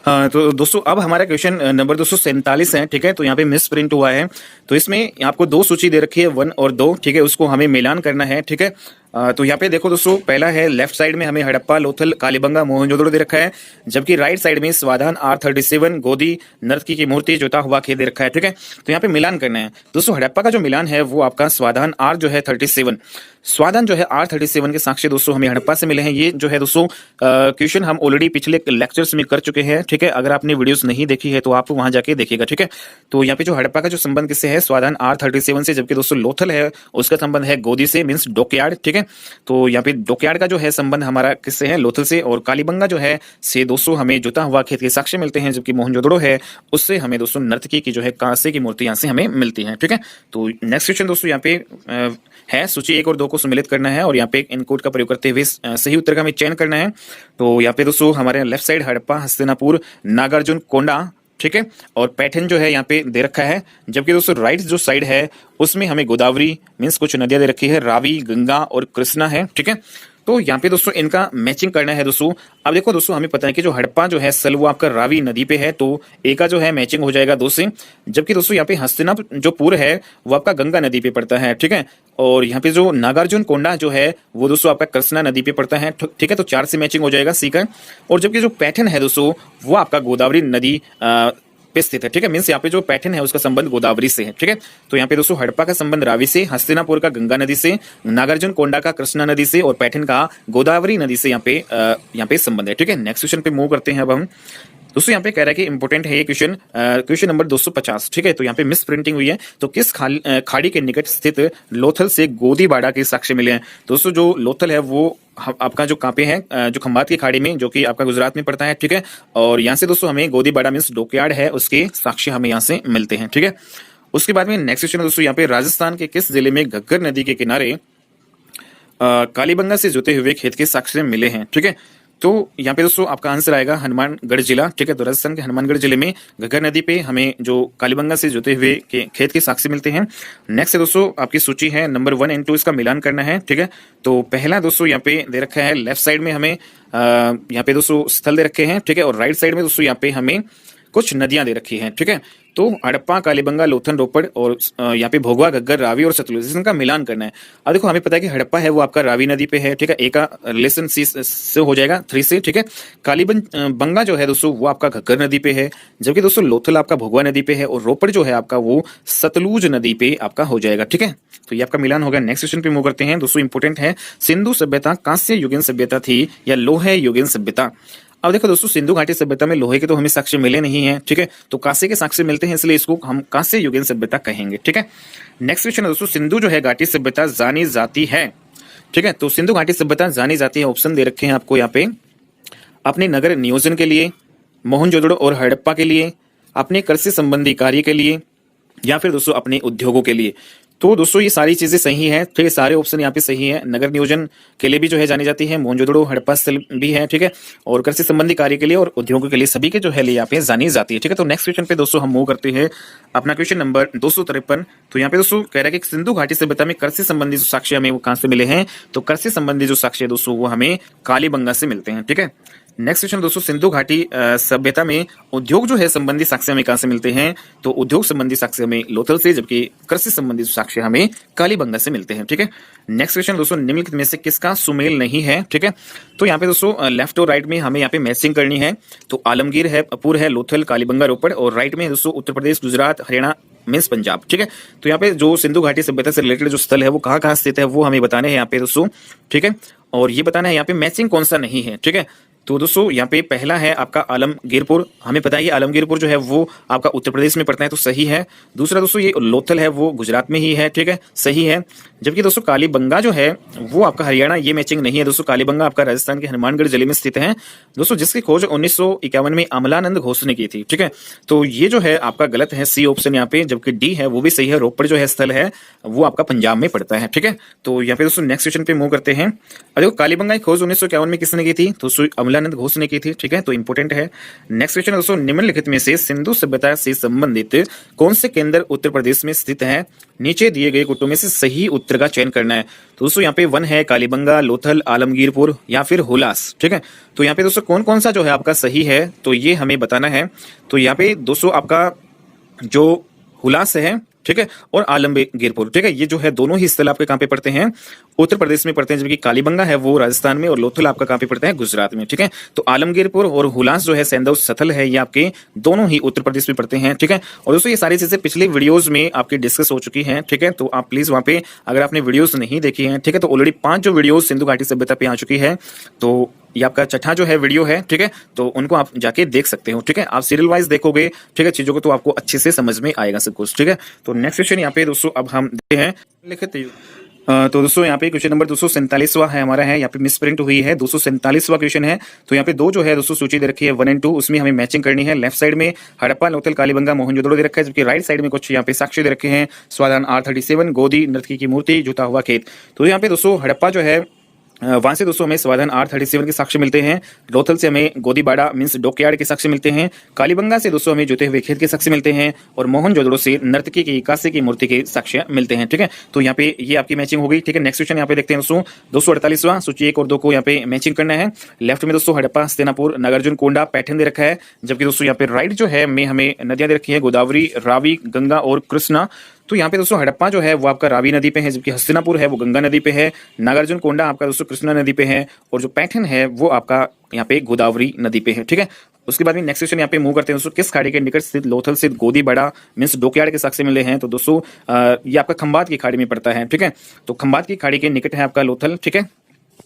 हाँ, तो दोस्तों अब हमारा क्वेश्चन नंबर 247 है, ठीक है। तो यहाँ पे मिस प्रिंट हुआ है, तो इसमें आपको 2 सूची दे रखी है, 1 और 2, ठीक है, उसको हमें मिलान करना है, ठीक है। तो यहाँ पे देखो दोस्तों, पहला है लेफ्ट साइड में हमें हड़प्पा, लोथल, कालीबंगा, मोहनजोदड़ो दे रखा है, जबकि राइट साइड में स्वाधान R37, गोदी, नर्तकी की मूर्ति, जोता हुआ खेत दे रखा है, ठीक है। तो यहाँ पे मिलान करना है दोस्तों। हड़प्पा का जो मिलान है वो आपका स्वाधान R जो है 37, स्वाधान जो है R37 के साक्ष्य दोस्तों हमें हड़प्पा से मिले हैं। ये जो है दोस्तों क्वेश्चन हम ऑलरेडी पिछले लेक्चर्स में कर चुके हैं, ठीक है। अगर आपने वीडियोस नहीं देखी है तो आप वहां जाके देखिएगा, ठीक है। तो यहाँ पे जो हड़प्पा का जो संबंध किससे है, स्वाधान R37 से, जबकि दोस्तों लोथल है उसका संबंध है गोदी से, मीन्स डोकयार्ड, ठीक है। तो यहाँ पे डोकयार्ड का जो है संबंध हमारा किससे है, लोथल से। और कालीबंगा जो है से दोस्तों हमें जुता हुआ खेत के साक्ष्य मिलते हैं, जबकि मोहनजोदड़ो है उससे हमें दोस्तों नर्तकी की जो है कांसे की मूर्ति यहाँ से हमें मिलती है, ठीक है। तो नेक्स्ट क्वेश्चन दोस्तों यहाँ पे है सूची 1 और 2 को सम्मिलित करना है, और यहाँ पे इन कोड का प्रयोग करते हुए सही उत्तर का हमें चयन करना है। तो यहाँ पे दोस्तों हमारे लेफ्ट साइड हड़प्पा, हस्तिनापुर, नागार्जुन कोंडा, ठीक है, और पैठन जो है यहाँ पे दे रखा है। जबकि दोस्तों राइट जो साइड है उसमें हमें गोदावरी मीन्स कुछ नदियां दे रखी है, रावी, गंगा और कृष्णा है, ठीक है। तो यहाँ पे दोस्तों इनका मैचिंग करना है दोस्तों। अब देखो दोस्तों हमें पता है कि जो हड़प्पा जो है सल वो आपका रावी नदी पे है, तो ए का जो है मैचिंग हो जाएगा 2 से। जबकि दोस्तों यहाँ पे हस्तिनापुर जो पुर है वो आपका गंगा नदी पे पड़ता है, ठीक है। और यहाँ पे जो नागार्जुन कोंडा जो है वो दोस्तों आपका कृष्णा नदी पे पड़ता है, ठीक है। तो 4 से मैचिंग हो जाएगा सी का। और जबकि जो पैठन है दोस्तों वो आपका गोदावरी नदी पे स्थित है, ठीक है। मीन्स यहाँ पे जो पैठन है उसका संबंध गोदावरी से है, ठीक है। तो यहाँ पे दोस्तों हड़प्पा का संबंध रावी से, हस्तिनापुर का गंगा नदी से, नागार्जुन कोंडा का कृष्णा नदी से, और पैठन का गोदावरी नदी से यहाँ पे संबंध है, ठीक है। नेक्स्ट क्वेश्चन पे मूव करते हैं अब हम। दोस्तों यहाँ पे कह रहा है कि इंपोर्टेंट है ये क्वेश्चन, क्वेश्चन नंबर 250, ठीक है। तो यहाँ पे मिस प्रिंटिंग हुई है। तो किस खाड़ी के निकट स्थित लोथल से गोदीबाड़ा के साक्ष्य मिले हैं। दोस्तों जो लोथल है वो आपका जो कहाँ पे है, जो खंबात की खाड़ी में, जो कि आपका गुजरात में पड़ता है, ठीक है। और यहाँ से दोस्तों हमें गोदीबाड़ा मीन्स डोकयार्ड है उसके साक्ष्य हमें यहाँ से मिलते हैं, ठीक है। उसके बाद में नेक्स्ट क्वेश्चन दोस्तों यहाँ पे राजस्थान के किस जिले में घग्गर नदी के किनारे कालीबंगा से जुते हुए खेत के साक्ष्य मिले हैं, ठीक है। तो यहाँ पे दोस्तों आपका आंसर आएगा हनुमानगढ़ जिला, ठीक है। तो राजस्थान के हनुमानगढ़ जिले में घग्गर नदी पे हमें जो कालीबंगा से जुते हुए खेत के साक्ष्य मिलते हैं। नेक्स्ट है दोस्तों आपकी सूची है नंबर 1 और 2, इसका मिलान करना है, ठीक है। तो पहला दोस्तों यहाँ पे दे रखा है लेफ्ट साइड में हमें यहाँ पे दोस्तों स्थल दे रखे हैं, ठीक है। और राइट साइड में दोस्तों यहाँ पे हमें कुछ नदियां दे रखी हैं, ठीक है। तो हड़प्पा, कालीबंगा, लोथन, रोपड़ और यहाँ पे भोगवा, घग्गर, रावी और सतलुज, इनका मिलान करना है। अब देखो हमें पता है कि हड़प्पा है वो आपका रावी नदी पे है, ठीक है। ए का रिलेशन सी से हो जाएगा 3 से, ठीक है। कालीबंगा जो है दोस्तों वो आपका घग्गर नदी पे है, जबकि दोस्तों लोथल आपका भोगवा नदी पे है, और रोपड़ जो है आपका वो सतलुज नदी पे आपका हो जाएगा, ठीक है। तो ये आपका मिलान होगा। नेक्स्ट क्वेश्चन पे मूव करते हैं दोस्तों। इंपोर्टेंट है, सिंधु सभ्यता कांस्य युगीन सभ्यता थी या लोहे युगीन सभ्यता। अब देखो दोस्तों सिंधु घाटी सभ्यता में लोहे के तो हमें साक्ष्य मिले नहीं है, ठीक है। तो कांसे के साक्ष्य मिलते हैं, इसलिए इसको हम कांस्य युगीन सभ्यता कहेंगे, ठीक है। नेक्स्ट क्वेश्चन है दोस्तों, सिंधु जो है घाटी सभ्यता जानी जाती है, ठीक है। तो सिंधु घाटी सभ्यता जानी जाती है, ऑप्शन दे रखे हैं आपको यहाँ पे। अपने नगर नियोजन के लिए, मोहनजोदड़ो और हड़प्पा के लिए, अपने कृषि संबंधी कार्य के लिए, या फिर दोस्तों अपने उद्योगों के लिए। तो दोस्तों ये सारी चीजें सही हैं, ठीक है, सारे ऑप्शन यहाँ पे सही है। नगर नियोजन के लिए भी जो है जानी जाती है, मोहनजोदड़ो हड़प्पा स्थल भी है, ठीक है, और कृषि संबंधी कार्य के लिए और उद्योगों के लिए सभी के जो है यहाँ पे जानी जाती है, ठीक है। तो नेक्स्ट क्वेश्चन पे दोस्तों हम मूव करते हैं, अपना क्वेश्चन नंबर 253। तो यहाँ पे दोस्तों कह रहा है कि सिंधु घाटी सभ्यता में कृषि संबंधी जो साक्ष्य हमें वो कहाँ से मिले हैं, तो कृषि संबंधी जो साक्ष्य है दोस्तों वो हमें कालीबंगा से मिलते हैं, ठीक है। नेक्स्ट क्वेश्चन दोस्तों, सिंधु घाटी सभ्यता में उद्योग जो है संबंधी साक्ष्य हमें कहां से मिलते हैं, तो उद्योग संबंधी साक्ष्य हमें लोथल से, जबकि कृषि संबंधी साक्ष्य हमें कालीबंगा से मिलते हैं, ठीक है। नेक्स्ट क्वेश्चन दोस्तों, निम्नलिखित में से किसका सुमेल नहीं है, ठीक है। तो यहाँ पे दोस्तों लेफ्ट और राइट में हमें यहाँ पे मैचिंग करनी है। तो आलमगीर है, अपूर है, लोथल, कालीबंगा, रोपड़, और राइट में दोस्तों उत्तर प्रदेश, गुजरात, हरियाणा मीन्स पंजाब, ठीक है। तो यहाँ पे जो सिंधु घाटी सभ्यता से रिलेटेड जो स्थल है वो कहाँ कहाँ स्थित है वो हमें बताने हैं यहाँ पे दोस्तों, ठीक है। और ये बताना है यहाँ पे मैचिंग कौन सा नहीं है, ठीक है। तो दोस्तों यहाँ पे पहला है आपका आलमगीरपुर, हमें पता है ये आलमगीरपुर जो है वो आपका उत्तर प्रदेश में पड़ता है, तो सही है। दूसरा दोस्तों ये लोथल है वो गुजरात में ही है, ठीक है, सही है। जबकि दोस्तों कालीबंगा जो है वो आपका हरियाणा, ये मैचिंग नहीं है दोस्तों। कालीबंगा आपका राजस्थान के हनुमानगढ़ जिले में स्थित है दोस्तों, जिसकी खोज 1951 में अमलानंद घोष ने की थी, ठीक है। तो ये जो है आपका गलत है, सी ऑप्शन यहाँ पे, जबकि डी है वो भी सही है। रोपड़ जो है स्थल है वो आपका पंजाब में पड़ता है, ठीक है। तो यहाँ पे दोस्तों नेक्स्ट क्वेश्चन पे मूव करते हैं। देखो कालीबंगा की खोज 1951 में किसने की थी, तो अमलानंद घोष ने की थी, ठीक है, तो इंपोर्टेंट है। नेक्स्ट क्वेश्चन दोस्तों, निम्नलिखित में से सिंधु सभ्यता से संबंधित कौन से केंद्र उत्तर प्रदेश में स्थित है, नीचे दिए गए कुटुंब में से सही उत्तर का चयन करना है। तो दोस्तों यहाँ पे 1 है कालीबंगा, लोथल, आलमगीरपुर या फिर हुलास, ठीक है। तो यहाँ पे दोस्तों कौन कौन सा जो है आपका सही है, तो ये हमें बताना है। तो यहाँ पे दोस्तों आपका जो हुलास है, ठीक है, और आलमगीरपुर, ठीक है, ये जो है दोनों ही स्थल आपके कहाँ पे पड़ते हैं, उत्तर प्रदेश में पड़ते हैं, जबकि कालीबंगा है वो राजस्थान में और लोथल आपका कहाँ पे पड़ता है, गुजरात में, ठीक है। तो आलमगीरपुर और हुलास जो है सैंधव स्थल है, ये आपके दोनों ही उत्तर प्रदेश में पड़ते हैं, ठीक है। और दोस्तों ये सारी चीजें पिछले वीडियोस में आपकी डिस्कस हो चुकी हैं, ठीक है। तो आप प्लीज वहां पे अगर आपने वीडियोस नहीं देखी हैं, ठीक है, तो ऑलरेडी 5 जो वीडियोस सिंधु घाटी सभ्यता पे आ चुकी है, तो ये आपका छठा जो है वीडियो है, ठीक है, तो उनको आप जाके देख सकते हो, ठीक है। आप सीरियल वाइज देखोगे, ठीक है, चीजों को, तो आपको अच्छे से समझ में आएगा सब कुछ, ठीक है। तो नेक्स्ट क्वेश्चन यहाँ पे दोस्तों अब हम देखते हैं, लिखते तो दोस्तों यहाँ पे क्वेश्चन नंबर 247वां है हमारा, है यहाँ पे मिस प्रिंट हुई है, 247वां क्वेश्चन है। तो यहाँ पे 2 जो है दोस्तों सूची दे रखी है 1 और 2, उसमें हमें मैचिंग करनी है। लेफ्ट साइड में हड़प्पा, लोथल, कालीबंगा, मोहनजोदड़ो दे रखा है, जबकि राइट साइड में कुछ यहाँ पे साक्ष्य दे रखे हैं, स्वाधान R37, गोदी, नर्तकी की मूर्ति, जुता हुआ खेत। तो यहाँ पे दोस्तों हड़प्पा जो है वहां से दोस्तों हमें स्वाधान R37 के साक्ष्य मिलते हैं। लोथल से हमें गोदीबाड़ा मीन्स डॉकयार्ड के साक्ष्य मिलते हैं। कालीबंगा से दोस्तों हमें जुते हुए खेत के साक्ष्य मिलते हैं, और मोहनजोदड़ो से नर्तकी की, कांसे की मूर्ति के साक्ष्य मिलते हैं, ठीक है। तो यहाँ पे ये आपकी मैचिंग हो गई, ठीक है। नेक्स्ट क्वेश्चन यहाँ पे देखते हैं दोस्तों, 248वां, सूची 1 और 2 को यहाँ पे मैचिंग करना है। लेफ्ट में दोस्तों हड़प्पा, हस्तिनापुर, नागार्जुन कोंडा, पैठन दे रखा है, जबकि दोस्तों यहाँ पे राइट जो है में हमें नदियां दे रखी है, गोदावरी, रावी, गंगा और कृष्णा। तो यहाँ पे दोस्तों हड़प्पा जो है वो आपका रावी नदी पे है, जबकि हस्तिनापुर है वो गंगा नदी पे है, नागार्जुन कोंडा आपका दोस्तों कृष्णा नदी पे है, और जो पैठन है वो आपका यहाँ पे गोदावरी नदी पे है, ठीक है। उसके बाद में नेक्स्ट क्वेश्चन यहाँ पे मूव करते हैं दोस्तों, किस खाड़ी के निकट स्थित लोथल स्थित गोदीबाड़ा मीन्स डॉकयार्ड के साक्ष्य मिले हैं। तो दोस्तों ये आपका खंबात की खाड़ी में पड़ता है, ठीक है। तो खंबात की खाड़ी के निकट है आपका लोथल, ठीक है।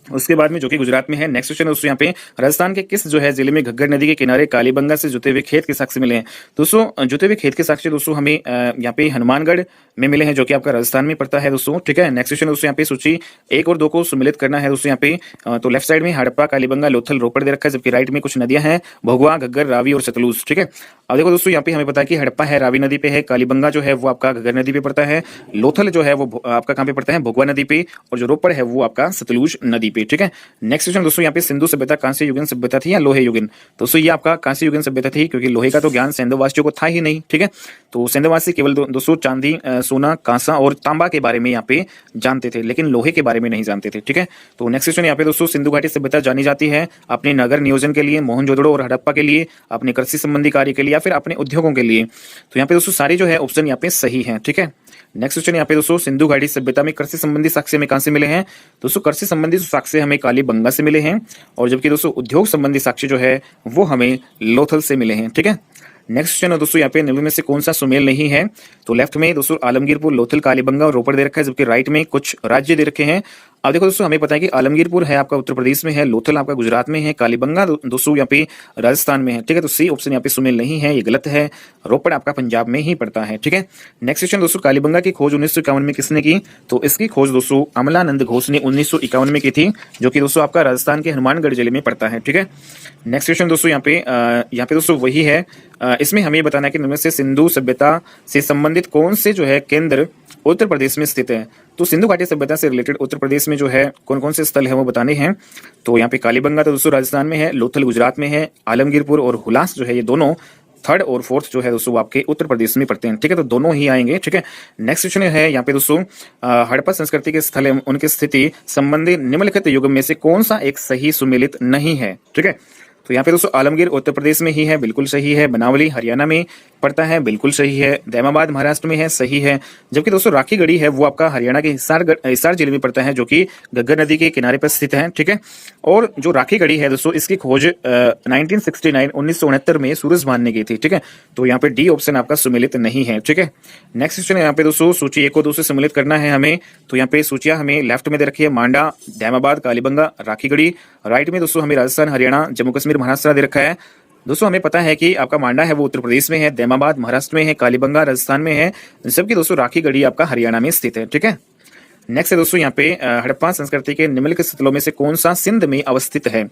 उसके बाद में जो कि गुजरात में है। नेक्स्ट क्वेश्चन दोस्तों यहाँ पे राजस्थान के किस जो है जिले में घग्गर नदी के किनारे कालीबंगा से जुते हुए खेत के साक्ष्य मिले हैं। दोस्तों जुते हुए खेत के साक्ष्य दोस्तों हमें यहाँ पे हनुमानगढ़ में मिले हैं, जो कि आपका राजस्थान में पड़ता है दोस्तों, ठीक है। नेक्स्ट क्वेश्चन दोस्तों यहाँ पे सूची 1 और 2 को सम्मिलित करना है दोस्तों यहाँ पे। तो लेफ्ट साइड में हड़प्पा, कालीबंगा, लोथल, रोपड़ दे रखा है, जबकि राइट में कुछ नदियां हैं, भगवा, घग्गर, रावी और सतलुज, ठीक है। अब देखो दोस्तों यहाँ पे हमें पता है कि हड़प्पा है रावी नदी पे है, कालीबंगा जो है वो आपका घग्गर नदी पे पड़ता है, लोथल जो है वो आपका कहाँ पे पड़ता है, भगवा नदी पे, और जो रोपड़ है वो आपका सतलुज नदी पे, ठीक है। नेक्स्ट क्वेश्चन दोस्तों यहाँ पे सिंधु सभ्यता कांस्य युगीन सभ्यता थी या लोहे युगीन। दोस्तों ये आपका कांस्य युगीन सभ्यता थी, क्योंकि लोहे का तो ज्ञान सैंधववासियों को था ही नहीं, ठीक है। तो सैंधववासी केवल दोस्तों चांदी, सोना, कांसा और तांबा के बारे में यहाँ पे जानते थे, लेकिन लोहे के बारे में नहीं जानते थे, ठीक है। तो नेक्स्ट क्वेश्चन यहाँ पे दोस्तों, सिंधु घाटी सभ्यता जानी जाती है अपने नगर नियोजन के लिए, मोहनजोदड़ो और हड़प्पा के लिए, अपने कृषि संबंधी कार्य के लिए, या फिर अपने उद्योगों के लिए। तो यहाँ पे दोस्तों सारी जो है ऑप्शन यहाँ पे सही है, ठीक है। नेक्स्ट क्वेश्चन यहाँ पे दोस्तों, सिंधु घाटी सभ्यता में कृषि संबंधी साक्ष्य में कहां से मिले हैं। दोस्तों कृषि संबंधी साक्ष्य हमें कालीबंगा से मिले हैं, और जबकि दोस्तों उद्योग संबंधी साक्ष्य जो है वो हमें लोथल से मिले हैं, ठीक है। नेक्स्ट क्वेश्चन है दोस्तों यहाँ पे निम्न में से कौन सा सुमेल नहीं है। तो लेफ्ट में दोस्तों आलमगीरपुर, लोथल, कालीबंगा और रोपड़ दे रखा है, जबकि राइट में कुछ राज्य दे रखे हैं, अब देखो दोस्तों, हमें पता है कि आलमगीरपुर है आपका उत्तर प्रदेश में है, लोथल आपका गुजरात में है, कालीबंगा दोस्तों यहाँ पे राजस्थान में है। ठीक है, तो सी ऑप्शन यहाँ पे सुमेल नहीं है, ये गलत है। रोपड़ आपका पंजाब में ही पड़ता है। ठीक है, नेक्स्ट क्वेश्चन दोस्तों, कालीबंगा की खोज 1951 में किसने की? तो इसकी खोज दोस्तों अमलानंद घोष ने 1951 में की थी, जो कि दोस्तों आपका राजस्थान के हनुमानगढ़ जिले में पड़ता है। ठीक है, नेक्स्ट क्वेश्चन दोस्तों यहाँ पे दोस्तों वही है, इसमें हमें बताना है कि इनमें से सिंधु सभ्यता से संबंधित कौन से जो है केंद्र उत्तर प्रदेश में स्थित है। तो सिंधु घाटी सभ्यता से रिलेटेड उत्तर प्रदेश में जो है कौन कौन से स्थल है वो बताने हैं। तो यहाँ पे कालीबंगा तो दोस्तों राजस्थान में है, लोथल गुजरात में है, आलमगीरपुर और हुलास जो है ये दोनों थर्ड और फोर्थ जो है दोस्तों आपके उत्तर प्रदेश में पड़ते हैं। ठीक है, तो दोनों ही आएंगे। ठीक है, नेक्स्ट क्वेश्चन है यहाँ पे दोस्तों, हड़प्पा संस्कृति के स्थल एवं उनकी स्थिति संबंधी निम्नलिखित युग में से कौन सा एक सही सुमेलित नहीं है। ठीक है, तो यहाँ पे दोस्तों आलमगीर उत्तर प्रदेश में ही है, बिल्कुल सही है। बनावली हरियाणा में पड़ता है, बिल्कुल सही है। दैमाबाद महाराष्ट्र में है, सही है। जबकि दोस्तों राखीगढ़ी है वो आपका हरियाणा के हिसार जिले में पड़ता है, जो कि घग्गर नदी के किनारे पर स्थित है। ठीक है, और जो राखीगढ़ी है दोस्तों इसकी खोज 1969 में सूरजभान ने की थी। ठीक है, तो यहाँ पे डी ऑप्शन आपका सुमेलित नहीं है। ठीक है, नेक्स्ट क्वेश्चन यहाँ पे दोस्तों सूची 1 को 2 से सम्मिलित करना है हमें। तो यहाँ पे सूचियां हमें लेफ्ट में दे रखी है, मांडा, दैमाबाद, कालीबंगा, राखीगढ़ी। राइट में दोस्तों हमें राजस्थान, हरियाणा, जम्मू कश्मीर, महाराष्ट्र दे रखा है। दोस्तों हमें पता है कि आपका मांडा है वो उत्तर प्रदेश में है, दैमाबाद महाराष्ट्र में है, कालीबंगा राजस्थान में है, जबकि दोस्तों राखीगढ़ी आपका हरियाणा में स्थित है। ठीक है, नेक्स्ट है दोस्तों यहाँ पे हड़प्पा संस्कृति के निम्नलिखित स्थलों में से कौन सा सिंध में अवस्थित है।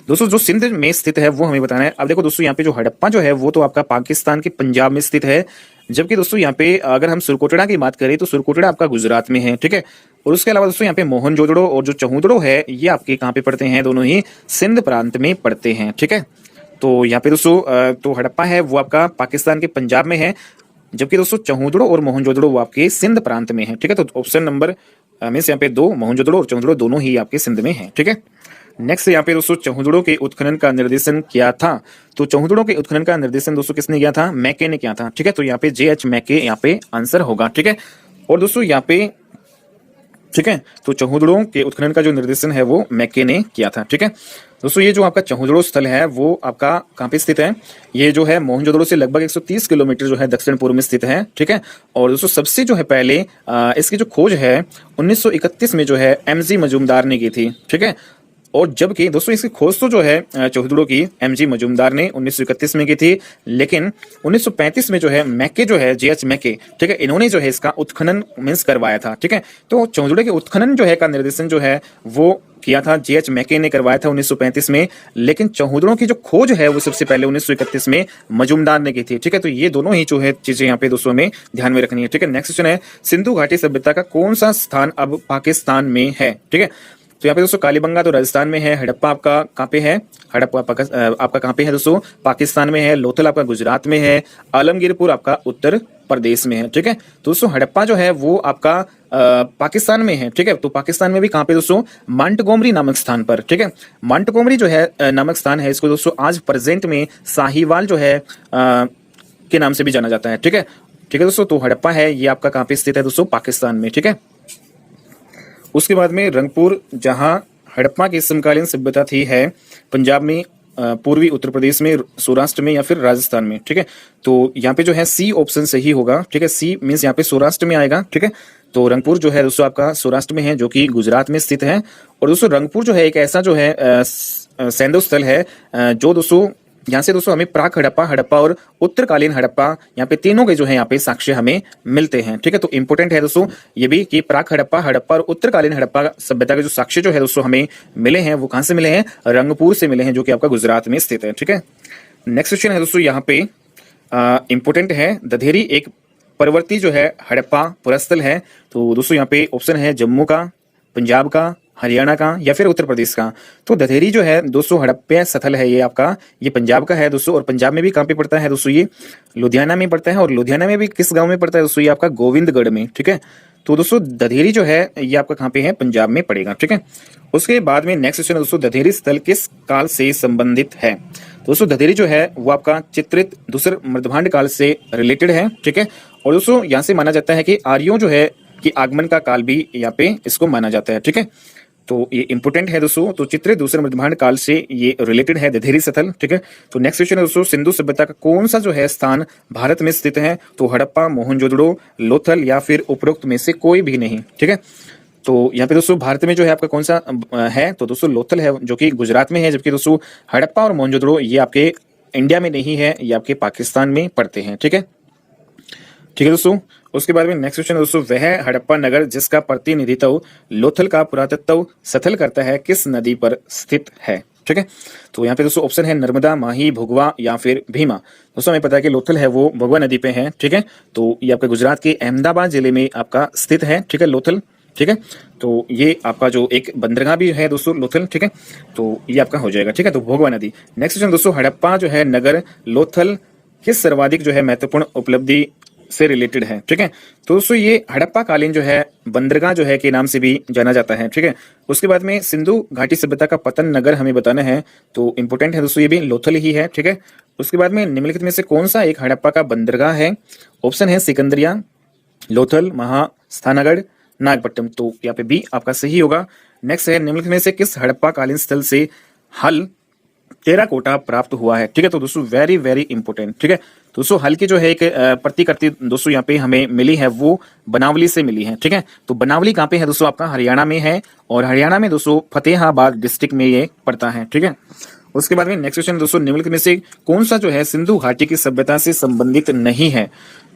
दोस्तों जो सिंध में स्थित है वो हमें बताना है। अब देखो दोस्तों यहाँ पे जो हड़प्पा जो है वो तो आपका पाकिस्तान के पंजाब में स्थित है, जबकि दोस्तों यहाँ पे अगर हम सुरकोटड़ा की बात करें तो सुरकोटड़ा आपका गुजरात में है। ठीक है, और उसके अलावा दोस्तों यहाँ पे मोहनजोदड़ो और जो चहुदड़ो है ये आपके कहाँ पे पड़ते हैं, दोनों ही सिंध प्रांत में पड़ते हैं। ठीक है, तो यहाँ पे दोस्तों तो हड़प्पा है वो आपका पाकिस्तान के पंजाब में है, जबकि दोस्तों चहुदड़ो और मोहनजोदड़ो वो आपके सिंध प्रांत में है। ठीक है, तो ऑप्शन नंबर मीन्स यहाँ पे 2 मोहनजोदड़ो और चहुदड़ो दोनों ही आपके सिंध में है। ठीक है, नेक्स्ट यहाँ पे दोस्तों चहुदड़ो के उत्खनन का निर्देशन किया था। तो चहुदड़ो के उत्खनन का निर्देशन दोस्तों किसने किया था? मैके ने किया था। ठीक है, तो यहाँ पे JH मैके यहाँ पे आंसर होगा। ठीक है, और दोस्तों यहाँ पे ठीक है, तो चहुदड़ो के उत्खनन का जो निर्देशन है वो मैके ने किया था। ठीक है, दोस्तों ये जो आपका चहुदड़ो स्थल है वो आपका कहाँ पे स्थित है? ये जो है मोहनजोदड़ो से लगभग 130 किलोमीटर जो है दक्षिण पूर्व में स्थित है। ठीक है, और दोस्तों सबसे जो है पहले इसकी जो खोज है 1931 में जो है MG मजूमदार ने की थी। ठीक है, और जबकि दोस्तों इसकी खोज तो जो है चहुदड़ो की MG मजूमदार ने 1931 में की थी, लेकिन 1935 में जो है मैके जो है JH मैके, ठीक है, इन्होंने जो है इसका उत्खनन मीन्स करवाया था। ठीक है, तो चहुदड़ो के उत्खनन जो है का निर्देशन जो है वो किया था JH मैके ने करवाया था 1935 में, लेकिन चहुदड़ो की जो खोज है वो सबसे पहले 1931 में मजूमदार ने की थी। ठीक है, तो ये दोनों ही जो है चीजें यहाँ पे दोस्तों में ध्यान में रखनी है। ठीक है, नेक्स्ट क्वेश्चन है, सिंधु घाटी सभ्यता का कौन सा स्थान अब पाकिस्तान में है? ठीक है, तो यहाँ पे दोस्तों कालीबंगा तो राजस्थान में है, हड़प्पा आपका कहाँ पे है? हड़प्पा आपका कहाँ पे है दोस्तों? पाकिस्तान में है। लोथल आपका गुजरात में है, आलमगीरपुर आपका उत्तर प्रदेश में है। ठीक है, तो दोस्तों हड़प्पा जो है वो आपका पाकिस्तान में है। ठीक है, तो पाकिस्तान में भी कहाँ पे दोस्तों? मांटगोमरी नामक स्थान पर। ठीक है, मांटगोमरी जो है नामक स्थान है, इसको दोस्तों आज प्रेजेंट में साहिवाल जो है के नाम से भी जाना जाता है। ठीक है, ठीक है दोस्तों, तो हड़प्पा है ये आपका कहाँ पे स्थित है दोस्तों? पाकिस्तान में। ठीक है, उसके बाद में रंगपुर, जहां हड़प्पा की समकालीन सभ्यता थी, है पंजाब में, पूर्वी उत्तर प्रदेश में, सौराष्ट्र में या फिर राजस्थान में। ठीक है, तो यहाँ पे जो है सी ऑप्शन सही होगा। ठीक है, सी मीन्स यहाँ पे सौराष्ट्र में आएगा। ठीक है, तो रंगपुर जो है दोस्तों आपका सौराष्ट्र में है, जो कि गुजरात में स्थित है। और दोस्तों रंगपुर जो है एक ऐसा जो है सैंधव स्थल है जो दोस्तों यहाँ से दोस्तों हमें प्राक हड़प्पा, हड़प्पा और उत्तरकालीन हड़प्पा, यहाँ पे तीनों के जो है यहाँ पे साक्ष्य हमें मिलते हैं। ठीक है, तो इंपोर्टेंट है दोस्तों ये भी कि प्राक हड़प्पा, हड़प्पा और उत्तरकालीन हड़प्पा सभ्यता के जो साक्ष्य जो है दोस्तों हमें मिले हैं वो कहाँ से मिले हैं? रंगपुर से मिले हैं, जो कि आपका गुजरात में स्थित है। ठीक है, नेक्स्ट क्वेश्चन है दोस्तों यहाँ पे इंपोर्टेंट है, दधेरी एक परवर्ती जो है हड़प्पा पुरस्थल है। तो दोस्तों यहाँ पे ऑप्शन है जम्मू का, पंजाब का, हरियाणा का या फिर उत्तर प्रदेश का। तो दधेरी जो है दोस्तों हड़प्पा स्थल है ये आपका, ये पंजाब का है दोस्तों। और पंजाब में भी कहाँ पे पड़ता है दोस्तों? ये लुधियाना में पड़ता है। और लुधियाना में भी किस गांव में पड़ता है दोस्तों? ये आपका गोविंदगढ़ में। ठीक है, तो दोस्तों दधेरी जो है ये आपका कहाँ पे है? पंजाब में पड़ेगा। ठीक है, उसके बाद में नेक्स्ट क्वेश्चन दोस्तों, दधेरी स्थल किस काल से संबंधित है? दोस्तों दधेरी जो है वो आपका चित्रित दूसरे मध्यभांड काल से रिलेटेड है। ठीक है, और दोस्तों यहाँ से माना जाता है कि आर्यों जो है कि आगमन का काल भी यहाँ पे इसको माना जाता है। ठीक है, तो ये इंपोर्टेंट है दोस्तों। तो चित्रित दूसरे मध्यभांड काल से ये रिलेटेड है दधेरी स्थल। ठीक है, तो नेक्स्ट क्वेश्चन है दोस्तों, सिंधु सभ्यता का कौन सा जो है स्थान भारत में स्थित है? तो हड़प्पा, मोहनजोदड़ो, लोथल या फिर उपरोक्त में से कोई भी नहीं। ठीक है, तो यहाँ पे दोस्तों भारत में जो है आपका कौन सा है, तो दोस्तों लोथल है जो कि गुजरात में है, जबकि दोस्तों हड़प्पा और मोहनजोदड़ो ये आपके इंडिया में नहीं है, ये आपके पाकिस्तान में पड़ते हैं। ठीक है, ठीक है दोस्तों। उसके बाद में नेक्स्ट क्वेश्चन दोस्तों, वह हड़प्पा नगर जिसका प्रतिनिधित्व लोथल का पुरातत्व स्थल करता है किस नदी पर स्थित है। ठीक है, तो यहाँ पे दोस्तों ऑप्शन है नर्मदा, माही, भुगवा या फिर भीमा। दोस्तों हमें पता है कि लोथल है वो भुगवा नदी पे है। ठीक है, तो ये आपके गुजरात के अहमदाबाद जिले में आपका स्थित है। ठीक है, लोथल। ठीक है, तो ये आपका जो एक बंदरगाह भी है दोस्तों लोथल। ठीक है, तो ये आपका हो जाएगा। ठीक है, तो भोगवा नदी। नेक्स्ट क्वेश्चन दोस्तों, हड़प्पा जो है नगर लोथल किस सर्वाधिक जो है महत्वपूर्ण उपलब्धि से रिलेटेड है। ठीक है, तो दोस्तों ये हड़प्पा कालीन जो है बंदरगाह जो है के नाम से भी जाना जाता है। ठीक है, उसके बाद में सिंधु घाटी सभ्यता का पतन नगर हमें बताना है, तो इंपोर्टेंट है दोस्तों ये भी लोथल ही है। ठीक है, उसके बाद में निम्नलिखित में से कौन सा एक हड़प्पा का बंदरगाह है। ऑप्शन है सिकंदरिया, लोथल, महास्थानागढ़, नागपट्टनम। तो यहाँ पे बी आपका सही होगा। नेक्स्ट है निम्नलिखित में से किस हड़प्पा कालीन स्थल से हल टेराकोटा प्राप्त हुआ है। ठीक है, तो दोस्तों वेरी वेरी इंपॉर्टेंट। ठीक है, दोस्तों हल की जो है एक प्रतिकृति दोस्तों यहाँ पे हमें मिली है, वो बनावली से मिली है। ठीक है, तो बनावली कहाँ पे है दोस्तों, आपका हरियाणा में है, और हरियाणा में दोस्तों फतेहाबाद डिस्ट्रिक्ट में ये पड़ता है। ठीक है, उसके बाद में नेक्स्ट क्वेश्चन दोस्तों, निम्नलिखित में से कौन सा जो है सिंधु घाटी की सभ्यता से संबंधित नहीं है।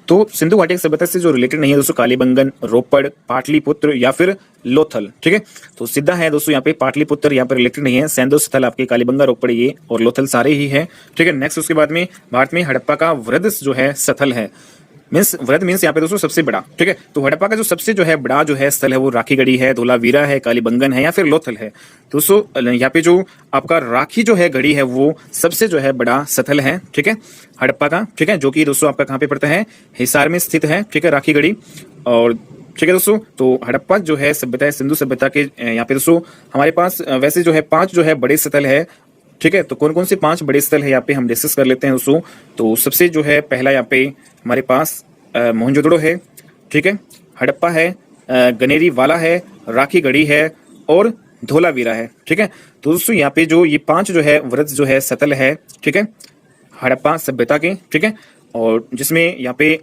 तो सिंधु घाटी की सभ्यता से जो रिलेटेड नहीं है दोस्तों, कालीबंगन, रोपड़, पाटलिपुत्र या फिर लोथल। ठीक है, तो सीधा है दोस्तों यहाँ पे पाटलिपुत्र यहाँ पे रिलेटेड नहीं है, सैंदो स्थल आपके कालीबंगा, रोपड़ ये और लोथल सारे ही है। ठीक है, नेक्स्ट उसके बाद में भारत में हड़प्पा का वृहद जो है स्थल है, मीन्स वृहद मीन्स यहाँ पे दोस्तों सबसे बड़ा। ठीक है, तो हड़प्पा का जो सबसे जो है बड़ा जो है स्थल है वो राखीगढ़ी है, धोलावीरा है, कालीबंगन है या फिर लोथल है। दोस्तों यहाँ पे जो आपका राखी जो है गढ़ी है वो सबसे जो है बड़ा स्थल है। ठीक है, हड़प्पा का। ठीक है, जो कि दोस्तों आपका कहाँ पे पड़ता है, हिसार में स्थित है। ठीक है, राखीगढ़ी। और ठीक है दोस्तों, तो हड़प्पा जो है सभ्यता है सिंधु सभ्यता के यहाँ पे दोस्तों हमारे पास वैसे जो है 5 जो है बड़े स्थल है। ठीक है, तो कौन कौन से 5 बड़े स्थल है यहाँ पे हम डिस्कस कर लेते हैं दोस्तों। तो सबसे जो है पहला यहाँ पे हमारे पास मोहनजोदड़ो है। ठीक है, हड़प्पा है, गनेरी वाला है, राखीगढ़ी है और धोलावीरा है। ठीक है, तो दोस्तों यहाँ पे जो ये 5 जो है वृहद जो है स्थल है। ठीक है, हड़प्पा सभ्यता के। ठीक है, और जिसमें यहाँ पे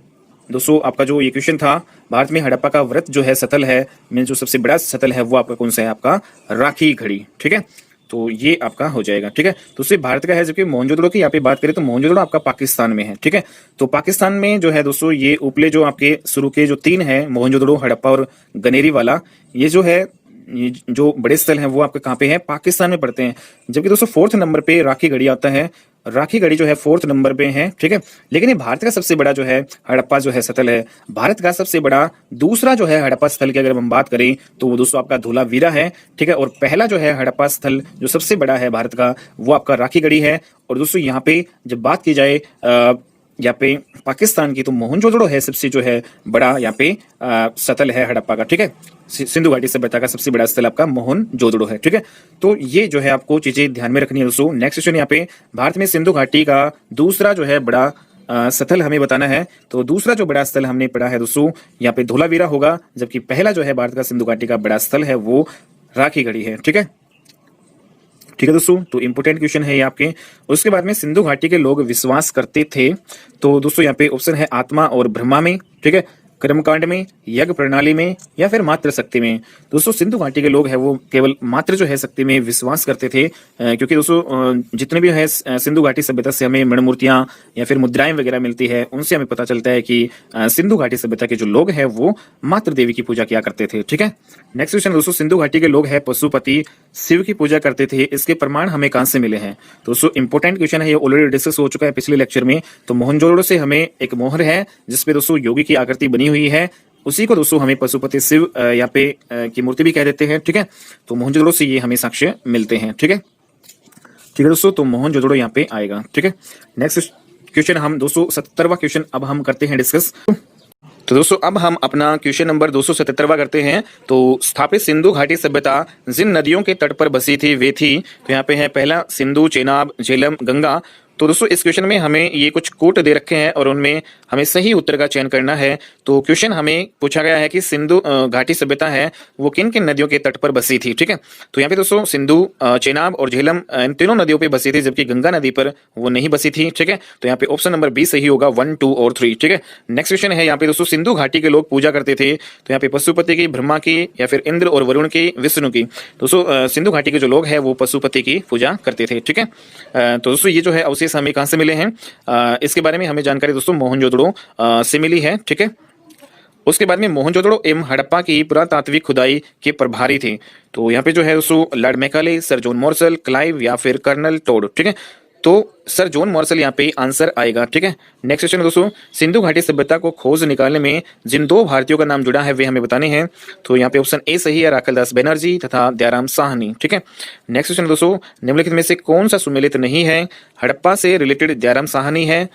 दोस्तों आपका जो ये क्वेश्चन था, भारत में हड़प्पा का वृहद जो है स्थल है, मीन जो सबसे बड़ा स्थल है वो आपका कौन सा है, आपका राखीगढ़ी। ठीक है, तो ये आपका हो जाएगा। ठीक है, तो सिर्फ भारत का है, जबकि मोहनजोदड़ो की यहाँ पे बात करें तो मोहनजोदड़ो आपका पाकिस्तान में है। ठीक है, तो पाकिस्तान में जो है दोस्तों ये उपले जो आपके शुरू के जो 3 है, मोहनजोदड़ो, हड़प्पा और गनेरी वाला, ये जो है ये जो बड़े स्थल हैं वो आपके कहाँ पे है, पाकिस्तान में पड़ते हैं। जबकि दोस्तों 4th नंबर पे राखीगढ़ी आता है, राखीगढ़ी जो है 4th नंबर पे है। ठीक है, लेकिन ये भारत का सबसे बड़ा जो है हड़प्पा जो है स्थल है। भारत का सबसे बड़ा दूसरा जो है हड़प्पा स्थल की अगर हम बात करें तो वो दोस्तों आपका धोलावीरा है। ठीक है, और पहला जो है हड़प्पा स्थल जो सबसे बड़ा है भारत का वो आपका राखीगढ़ी है। और दोस्तों यहाँ पे जब बात की जाए यहाँ पे पाकिस्तान की, तो मोहनजोदड़ो है सबसे जो है बड़ा यहाँ पे स्थल है हड़प्पा का। ठीक है, सिंधु घाटी सभ्यता का सबसे बड़ा स्थल आपका मोहनजोदड़ो है। ठीक है, तो ये जो है आपको चीजें ध्यान में रखनी है दोस्तों। नेक्स्ट क्वेश्चन यहाँ पे भारत में सिंधु घाटी का दूसरा जो है बड़ा स्थल हमें बताना है। तो दूसरा जो बड़ा स्थल हमने पढ़ा है दोस्तों यहाँ पे धोलावीरा होगा, जबकि पहला जो है भारत का सिंधु घाटी का बड़ा स्थल है वो राखीगढ़ी है। ठीक है, ठीक है दोस्तों, तो इंपोर्टेंट क्वेश्चन है ये आपके। उसके बाद में सिंधु घाटी के लोग विश्वास करते थे, तो दोस्तों यहाँ पे ऑप्शन है आत्मा और ब्रह्मा में। ठीक है, कर्मकांड में, यज्ञ प्रणाली में या फिर मात्र शक्ति में। दोस्तों सिंधु घाटी के लोग हैं वो केवल मात्र जो है शक्ति में विश्वास करते थे, क्योंकि दोस्तों जितने भी है सिंधु घाटी सभ्यता से हमें मण मूर्तियां या फिर मुद्राएं वगैरह मिलती है, उनसे हमें पता चलता है कि सिंधु घाटी सभ्यता के जो लोग हैं वो मात्र देवी की पूजा किया करते थे। ठीक है, नेक्स्ट क्वेश्चन दोस्तों, सिंधु घाटी के लोग है पशुपति शिव की पूजा करते थे, इसके प्रमाण हमें कहां से मिले हैं। दोस्तों इंपोर्टेंट क्वेश्चन है, ये ऑलरेडी डिस्कस हो चुका है पिछले लेक्चर में। तो मोहनजोदड़ो से हमें एक मोहर है जिसपे दोस्तों योगी की आकृति बनी हुई है, उसी को दोस्तों हमें पशुपति शिव यहाँ पे की मूर्ति भी कह देते हैं। ठीक है, तो मोहनजोदड़ो से ये हमें साक्ष्य मिलते हैं। ठीक है, ठीक है दोस्तों, तो मोहनजोदड़ो यहाँ पे आएगा। ठीक है, नेक्स्ट क्वेश्चन हम 277वां क्वेश्चन अब हम करते हैं डिस्कस। तो दोस्तों अब हम अपना क्वेश्चन नंबर 277वां करते हैं। तो स्थापित सिंधु घाटी सभ्यता जिन नदियों के तट पर बसी थी वे थी, तो यहाँ पे है पहला सिंधु, चेनाब, झेलम, गंगा तो दोस्तों इस क्वेश्चन में हमें ये कुछ कोट दे रखे हैं और उनमें हमें सही उत्तर का चयन करना है। तो क्वेश्चन हमें पूछा गया है कि सिंधु घाटी सभ्यता है वो किन किन नदियों के तट पर बसी थी। ठीक है, तो यहाँ पे दोस्तों सिंधु, चेनाब और झेलम इन तीनों नदियों पे बसी थी, जबकि गंगा नदी पर वो नहीं बसी थी। ठीक है, तो यहाँ पे ऑप्शन नंबर बी सही होगा, 1, 2 और 3। ठीक है, नेक्स्ट क्वेश्चन है यहाँ पे दोस्तों सिंधु घाटी के लोग पूजा करते थे, तो यहाँ पे पशुपति की, ब्रह्मा की, या फिर इंद्र और वरुण की, विष्णु की। दोस्तों सिंधु घाटी के जो लोग हैं वो पशुपति की पूजा करते थे। ठीक है, तो दोस्तों ये जो है अवशेष हमें कहाँ से मिले हैं, इसके बारे में हमें जानकारी दोस्तों मोहनजोदड़ो से मिली है। ठीक है, उसके बाद में मोहनजोदड़ो एवं हड़प्पा की पुरातात्विक खुदाई के प्रभारी थे। तो यहाँ पे जो है दोस्तों Lord Macaulay, sir John morsel, Clive या फिर कर्नल टोड। ठीक है, तो सर जॉन मॉर्सल यहाँ पे आंसर आएगा। ठीक है, नेक्स्ट क्वेश्चन दोस्तों सिंधु घाटी सभ्यता को खोज निकालने में जिन 2 भारतीयों का नाम जुड़ा है वे हमें बताने हैं। तो यहाँ पे ऑप्शन ए सही है, राखलदास बनर्जी तथा दयाराम साहनी। ठीक है, नेक्स्ट क्वेश्चन दोस्तों निम्नलिखित में से कौन सा सुमेलित नहीं है। हड़प्पा से रिलेटेड दयाराम साहनी है,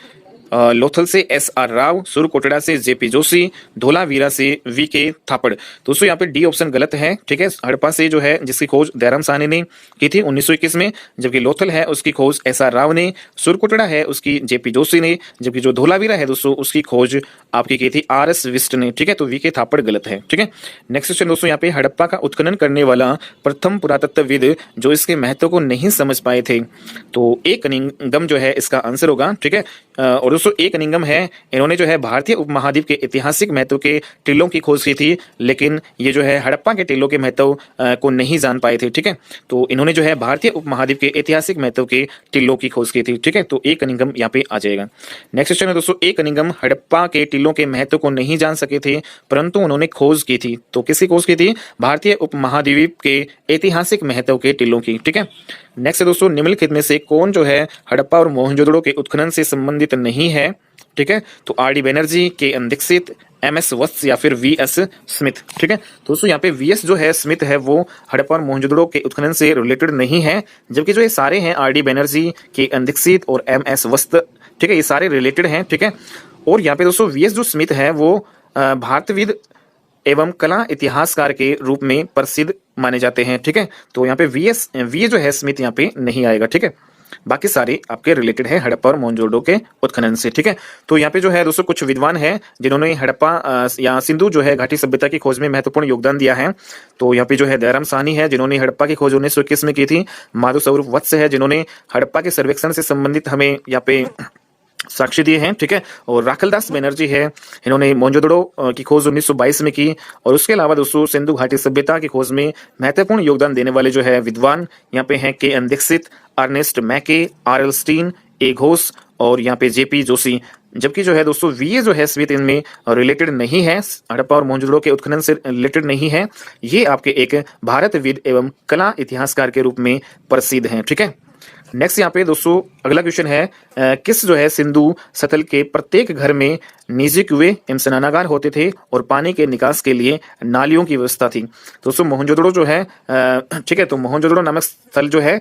लोथल से एस.आर. राव, सुरकोटड़ा से जे.पी. जोशी, धोलावीरा से वी.के. थापड़। दोस्तों यहाँ पे डी ऑप्शन गलत है। ठीक है, हड़प्पा से जो है जिसकी खोज दयाराम साहनी ने की थी 1921 में, जबकि लोथल है उसकी खोज एस.आर. राव ने, सुरकोटड़ा है उसकी जे.पी. जोशी ने, जबकि जो धोलावीरा है दोस्तों उसकी खोज आपकी की थी आर.एस. विस्ट ने। ठीक है, तो वी.के. थापड़ गलत है। ठीक है, नेक्स्ट क्वेश्चन दोस्तों यहाँ पे हड़प्पा का उत्खनन करने वाला प्रथम पुरातत्वविद जो इसके महत्व को नहीं समझ पाए थे, तो ए कनिंघम जो है इसका आंसर होगा। ठीक है, और दोस्तों ए कनिंघम है, इन्होंने जो है भारतीय उपमहाद्वीप के ऐतिहासिक महत्व के टीलों की खोज की थी, लेकिन ये जो है हड़प्पा के टीलों के महत्व को नहीं जान पाए थे। ठीक है, तो इन्होंने जो है भारतीय उपमहाद्वीप के ऐतिहासिक महत्व के टीलों की खोज की थी। ठीक है, तो ए कनिंघम यहाँ पे आ जाएगा। नेक्स्ट क्वेश्चन है दोस्तों ए कनिंघम हड़प्पा के टीलों के महत्व को नहीं जान सके थे, परंतु उन्होंने खोज की थी। तो किसकी खोज की थी? भारतीय उपमहाद्वीप के ऐतिहासिक महत्व के टीलों की। ठीक है, नेक्स्ट है दोस्तों निम्नलिखित में से कौन जो है हड़प्पा और मोहनजोदड़ो के उत्खनन से संबंधित नहीं है। ठीक है, तो आर डी बनर्जी, के एन दीक्षित, एम एस वत्स या फिर वी एस स्मिथ। ठीक है, तो दोस्तों यहाँ पे वी एस जो है स्मिथ है वो हड़प्पा और मोहनजोदड़ो के उत्खनन से रिलेटेड नहीं है, जबकि जो ये सारे हैं आर डी बनर्जी, के एन दीक्षित और एम एस वत्स, ठीक है, ये सारे रिलेटेड हैं। ठीक है, और यहाँ पे दोस्तों वी एस जो स्मिथ है वो भारतविद एवं कला इतिहासकार के रूप में प्रसिद्ध माने जाते हैं। ठीक है, तो यहाँ पे वी जो है स्मिथ यहाँ पे नहीं आएगा। ठीक है, बाकी सारे आपके रिलेटेड है हड़प्पा और मोहनजोदड़ो के उत्खनन से। ठीक है, तो यहाँ पे जो है दोस्तों कुछ विद्वान हैं जिन्होंने हड़प्पा या सिंधु जो है घाटी सभ्यता की खोज में महत्वपूर्ण योगदान दिया है। तो यहाँ पे जो है दयाराम साहनी है जिन्होंने हड़प्पा की खोज 1921 में की थी, माधव स्वरूप वत्स है जिन्होंने हड़प्पा के सर्वेक्षण से संबंधित हमें यहाँ पे साक्ष्य दिए हैं। ठीक है, और राखलदास बनर्जी है, इन्होंने मोहनजोदड़ो की खोज 1922 में की। और उसके अलावा दोस्तों सिंधु घाटी सभ्यता की खोज में महत्वपूर्ण योगदान देने वाले जो है विद्वान यहाँ पे हैं के एन दीक्षित, अर्नेस्ट मैके, आर एल स्टीन, ए घोष और यहाँ पे जे.पी. जोशी। जबकि जो है दोस्तों वी जो है स्मिथ इनमें रिलेटेड नहीं है, हड़प्पा और मोहनजोदड़ो के उत्खनन से रिलेटेड नहीं है, ये आपके एक भारतविद एवं कला इतिहासकार के रूप में प्रसिद्ध हैं। ठीक है, नेक्स्ट यहाँ पे दोस्तों अगला क्वेश्चन है किस जो है सिंधु सतल के प्रत्येक घर में निजी कुएं एवं स्नानागार होते थे और पानी के निकास के लिए नालियों की व्यवस्था थी। दोस्तों मोहनजोदड़ो जो है ठीक है, तो मोहनजोदड़ो नामक स्थल जो है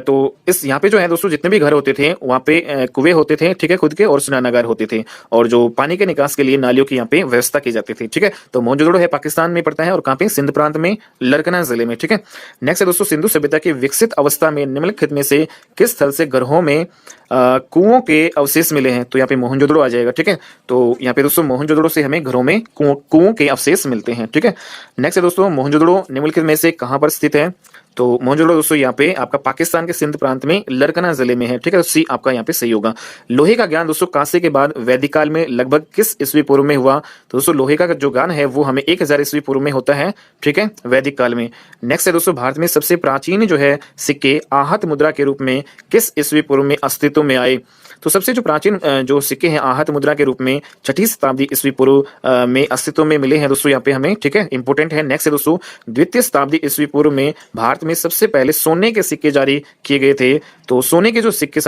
तो इस यहाँ पे जो है दोस्तों जितने भी घर होते थे वहाँ पे कुएं होते थे, ठीक है, खुद के, और स्नानागार होते थे, और जो पानी के निकास के लिए नालियों की यहाँ पे व्यवस्था की जाती थी। ठीक है, तो मोहनजोदड़ो है पाकिस्तान में पड़ता है और कहाँ पे? सिंध प्रांत में, लड़कना जिले में। ठीक है, नेक्स्ट है दोस्तों सिंधु सभ्यता की विकसित अवस्था में निम्नलिखित में से किस स्थल से घरों में कुओं के अवशेष मिले हैं? तो यहाँ पे मोहनजोदड़ो आ जाएगा। ठीक है, तो यहाँ पे दोस्तों मोहनजोदड़ो से हमें घरों में कुओं के अवशेष मिलते हैं। ठीक है, नेक्स्ट है दोस्तों मोहनजोदड़ो निम्नलिखित में से कहाँ पर स्थित है? तो मोहनजोदड़ो दोस्तों यहाँ पे आपका पाकिस्तान के सिंध प्रांत में लड़कना जिले में है। ठीक है, तो सी आपका यहाँ पे सही होगा। लोहे का ज्ञान दोस्तों कांसे के बाद वैदिक काल में लगभग किस ईस्वी पूर्व में हुआ? तो दोस्तों लोहे का जो ज्ञान है वो हमें 1000 ईस्वी पूर्व में होता है। ठीक है, वैदिक काल में। नेक्स्ट है दोस्तों भारत में सबसे प्राचीन जो है सिक्के आहत मुद्रा के रूप में किस ईस्वी पूर्व में अस्तित्व में आए? तो सबसे जो प्राचीन जो सिक्के हैं आहत मुद्रा के रूप में 6ठी शताब्दी ईस्वी पूर्व में अस्तित्व में मिले हैं दोस्तों यहाँ पे हमें। ठीक है, इंपोर्टेंट है। नेक्स्ट है दोस्तों द्वितीय शताब्दी ईस्वी पूर्व में भारत में सबसे पहले सोने के सिक्के जारी किए गए थे। तो सोने के जो सिक्के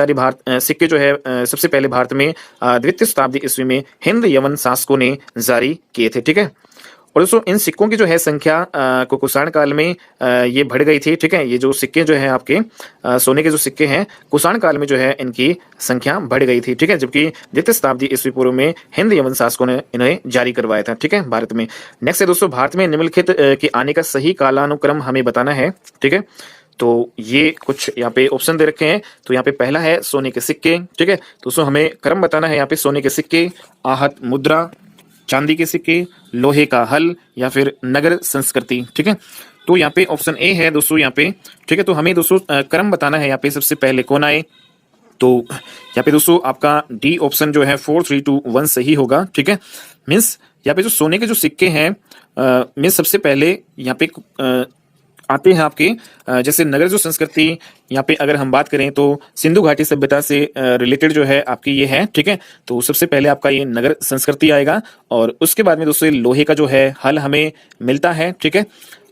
सिक्के जो है सबसे पहले भारत में द्वितीय शताब्दी ईस्वी में हिंद यवन शासकों ने जारी किए थे। ठीक है, और दोस्तों इन सिक्कों की जो है संख्या कुषाण काल में ये बढ़ गई थी। ठीक है, ये जो सिक्के जो है आपके सोने के जो सिक्के हैं कुषाण काल में जो है इनकी संख्या बढ़ गई थी। ठीक है, जबकि द्वितीय शताब्दी ईस्वी पूर्व में हिंद यवन शासकों ने इन्हें जारी करवाया था। ठीक है, भारत में। नेक्स्ट है दोस्तों भारत में निम्नलिखित के आने का सही कालानुक्रम हमें बताना है। ठीक है, तो ये कुछ यहाँ पे ऑप्शन दे रखे हैं। तो यहाँ पे पहला है सोने के सिक्के, ठीक है। दोस्तों हमें क्रम बताना है यहाँ पे, सोने के सिक्के, आहत मुद्रा, चांदी के सिक्के, लोहे का हल या फिर नगर संस्कृति, ठीक है। तो यहाँ पे ऑप्शन ए है दोस्तों यहाँ पे, ठीक है। तो हमें दोस्तों क्रम बताना है यहाँ पे, सबसे पहले कौन आए। तो यहाँ पे दोस्तों आपका डी ऑप्शन जो है 4 3 2 1 सही होगा, ठीक है। मीन्स यहाँ पे जो सोने के जो सिक्के हैं मीन्स सबसे पहले यहाँ पे आते हैं आपके जैसे नगर जो संस्कृति, यहाँ पे अगर हम बात करें तो सिंधु घाटी सभ्यता से रिलेटेड जो है आपकी ये है, ठीक है। तो सबसे पहले आपका ये नगर संस्कृति आएगा और उसके बाद में दोस्तों लोहे का जो है हल हमें मिलता है, ठीक है।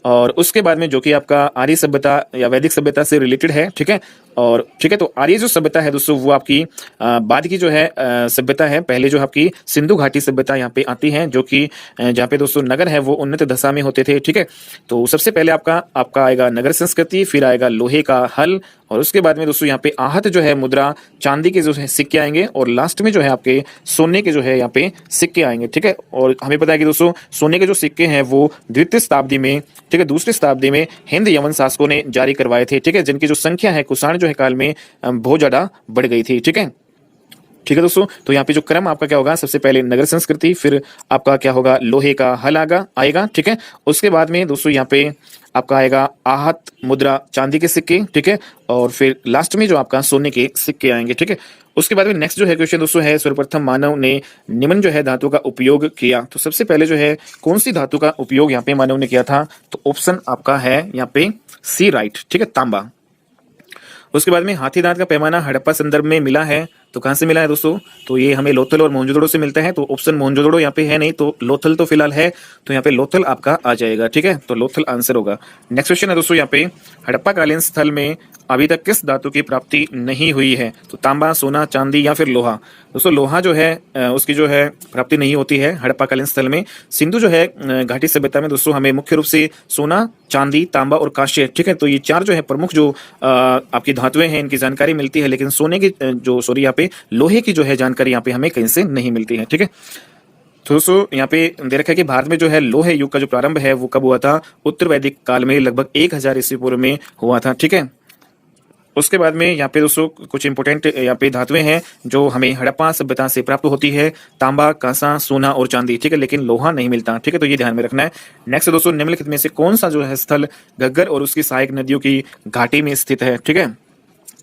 और उसके बाद में जो कि आपका आर्य सभ्यता या वैदिक सभ्यता से रिलेटेड है, ठीक है। और ठीक है, तो आर्य जो सभ्यता है दोस्तों वो आपकी बाद की जो है सभ्यता है। पहले जो आपकी सिंधु घाटी सभ्यता यहाँ पे आती है, जो कि जहाँ पे दोस्तों नगर है वो उन्नत दशा में होते थे, ठीक है। तो सबसे पहले आपका आएगा नगर संस्कृति, फिर आएगा लोहे का हल और उसके बाद में दोस्तों यहाँ पे आहत जो है मुद्रा, चांदी के जो है सिक्के आएंगे और लास्ट में जो है आपके सोने के जो है यहाँ पे सिक्के आएंगे, ठीक है। और हमें पता है कि दोस्तों सोने के जो सिक्के हैं वो द्वितीय शताब्दी में, ठीक है, दूसरी शताब्दी में हिंद यवन शासकों ने जारी करवाए थे, ठीक है, जिनकी जो संख्या है कुषाण जो है काल में बहुत ज्यादा बढ़ गई थी, ठीक है। ठीक है दोस्तों, तो यहाँ पे जो क्रम आपका क्या होगा, सबसे पहले नगर संस्कृति, फिर आपका क्या होगा लोहे का हल आएगा, ठीक है। उसके बाद में दोस्तों यहाँ पे आपका आएगा आहत मुद्रा, चांदी के सिक्के, ठीक है। और फिर लास्ट में जो आपका सोने के सिक्के आएंगे, ठीक है। उसके बाद में नेक्स्ट जो है क्वेश्चन दोस्तों है, सर्वप्रथम मानव ने निम्न जो है धातु का उपयोग किया। तो सबसे पहले जो है कौन सी धातु का उपयोग यहाँ पे मानव ने किया था, तो ऑप्शन आपका है यहाँ पे सी राइट, ठीक है, तांबा। उसके बाद में हाथी दांत का पैमाना हड़प्पा संदर्भ में मिला है, तो कहां से मिला है दोस्तों, तो ये हमें लोथल और मोहनजोदड़ो से मिलता है। तो ऑप्शन मोहनजोदड़ो यहाँ पे है नहीं, तो लोथल तो फिलहाल है, तो यहाँ पे लोथल आपका आ जाएगा, ठीक है। तो लोथल आंसर होगा। नेक्स्ट क्वेश्चन है दोस्तों यहाँ पे, हड़प्पा कालीन स्थल में अभी तक किस धातु की प्राप्ति नहीं हुई है, तो तांबा, सोना, चांदी या फिर लोहा। दोस्तों लोहा जो है उसकी जो है प्राप्ति नहीं होती है हड़प्पा कालीन स्थल में। सिंधु जो है घाटी सभ्यता में दोस्तों हमें मुख्य रूप से सोना, चांदी, तांबा और कांस्य, ठीक है। तो ये चार जो है प्रमुख जो आपकी धातुएं हैं इनकी जानकारी मिलती है, लेकिन सोने की जो सॉरी यहाँ पे लोहे की जो है जानकारी यहाँ पे हमें कहीं से नहीं मिलती है, ठीक है। तो दोस्तों यहाँ पे दे रखा है कि भारत में जो है लोहे युग का जो प्रारंभ है वो कब हुआ था, उत्तर वैदिक काल में लगभग 1000 ईस्वी पूर्व में हुआ था, ठीक है। उसके बाद में यहाँ पे दोस्तों कुछ इंपोर्टेंट यहाँ पे धातुएं हैं जो हमें हड़प्पा सभ्यता से प्राप्त होती है, तांबा, कांसा, सोना और चांदी, ठीक है, लेकिन लोहा नहीं मिलता, ठीक है। तो ये ध्यान में रखना है। नेक्स्ट दोस्तों, निम्नलिखित में से कौन सा जो है स्थल घग्गर और उसकी सहायक नदियों की घाटी में स्थित है, ठीक है।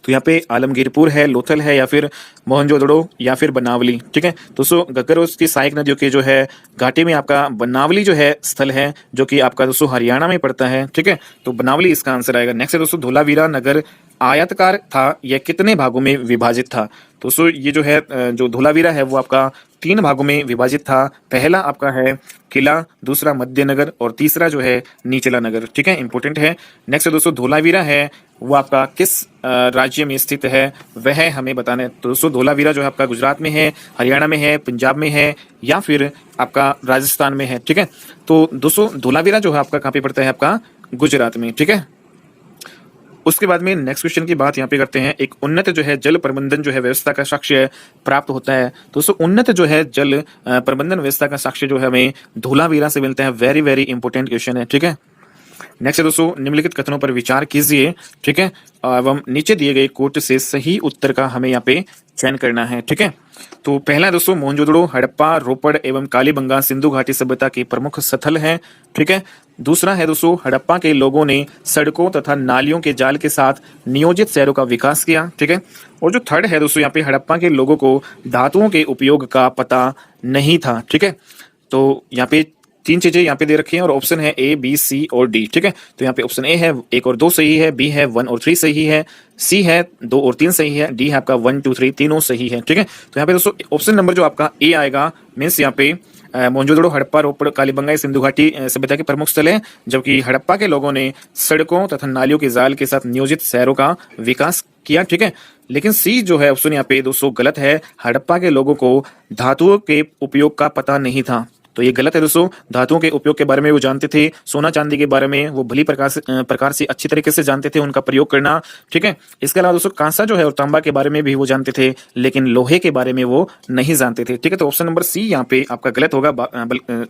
तो यहाँ पे आलमगीरपुर है, लोथल है या फिर मोहनजोदड़ो या फिर बनावली, ठीक है। दोस्तों घग्गर और उसकी सहायक नदियों के जो है घाटी में आपका बनावली जो है स्थल है, जो कि आपका दोस्तों हरियाणा में पड़ता है, ठीक है। तो बनावली इसका आंसर आएगा। नेक्स्ट है दोस्तों, धोलावीरा नगर आयताकार था, यह कितने भागों में विभाजित था। दोस्तों ये जो है जो धोलावीरा है वो आपका 3 भागों में विभाजित था। पहला आपका है किला, दूसरा मध्य नगर और तीसरा जो है नीचला नगर, ठीक है, इंपॉर्टेंट है। नेक्स्ट है दोस्तों, धोलावीरा है वो आपका किस राज्य में स्थित है वह हमें बताना है। तो दोस्तों धोलावीरा जो है आपका गुजरात में है, हरियाणा में है, पंजाब में है या फिर आपका राजस्थान में है, ठीक है। तो दोस्तों धोलावीरा जो है आपका कहाँ पे पड़ता है, आपका गुजरात में, ठीक है। उसके बाद में नेक्स्ट क्वेश्चन की बात यहाँ पे करते हैं, एक उन्नत जो है जल प्रबंधन जो है व्यवस्था का साक्ष्य प्राप्त होता है। दोस्तों उन्नत जो है जल प्रबंधन व्यवस्था का साक्ष्य जो है हमें धोलावीरा से मिलता है। वेरी वेरी इंपॉर्टेंट क्वेश्चन है, ठीक है। नेक्स्ट है दोस्तों, निम्नलिखित कथनों पर विचार कीजिए, ठीक है, एवं नीचे दिए गए कोट से सही उत्तर का हमें यहाँ पे चयन करना है, ठीक है। तो पहला दोस्तों, मोहनजोदड़ो, हड़प्पा, रोपड़ एवं कालीबंगा सिंधु घाटी सभ्यता के प्रमुख स्थल हैं, ठीक है। दूसरा है दोस्तों, हड़प्पा के लोगों ने सड़कों तथा नालियों के जाल के साथ नियोजित शहरों का विकास किया, ठीक है। और जो थर्ड है दोस्तों, यहाँ पे हड़प्पा के लोगों को धातुओं के उपयोग का पता नहीं था, ठीक है। तो यहाँ पे 3 चीजें यहाँ पे दे रखी हैं और ऑप्शन है A, B, C और D, ठीक है। तो यहाँ पे ऑप्शन A है 1 और 2 सही है, B है 1 और 3 सही है, C है 2 और 3 सही है, D है आपका 1, 2, 3 तीनों सही है, ठीक है। तो यहाँ पे दोस्तों ऑप्शन नंबर जो आपका A आएगा, मीन्स यहाँ पे मोहनजोदड़ो, हड़प्पा, रोपड़, कालीबंगा सिंधु घाटी सभ्यता के प्रमुख स्थल है, जबकि हड़प्पा के लोगों ने सड़कों तथा नालियों के जाल के साथ नियोजित शहरों का विकास किया, ठीक है। लेकिन सी जो है ऑप्शन यहाँ पे दोस्तों गलत है, हड़प्पा के लोगों को धातुओं के उपयोग का पता नहीं था, तो ये गलत है दोस्तों। धातुओं के उपयोग के बारे में वो जानते थे, सोना चांदी के बारे में वो भली प्रकार से अच्छी तरीके से जानते थे, उनका प्रयोग करना। ठीक है, इसके अलावा दोस्तों कांसा जो है और तांबा के बारे में भी वो जानते थे, लेकिन लोहे के बारे में वो नहीं जानते थे। ठीक है, तो ऑप्शन नंबर सी यहाँ पे आपका गलत होगा,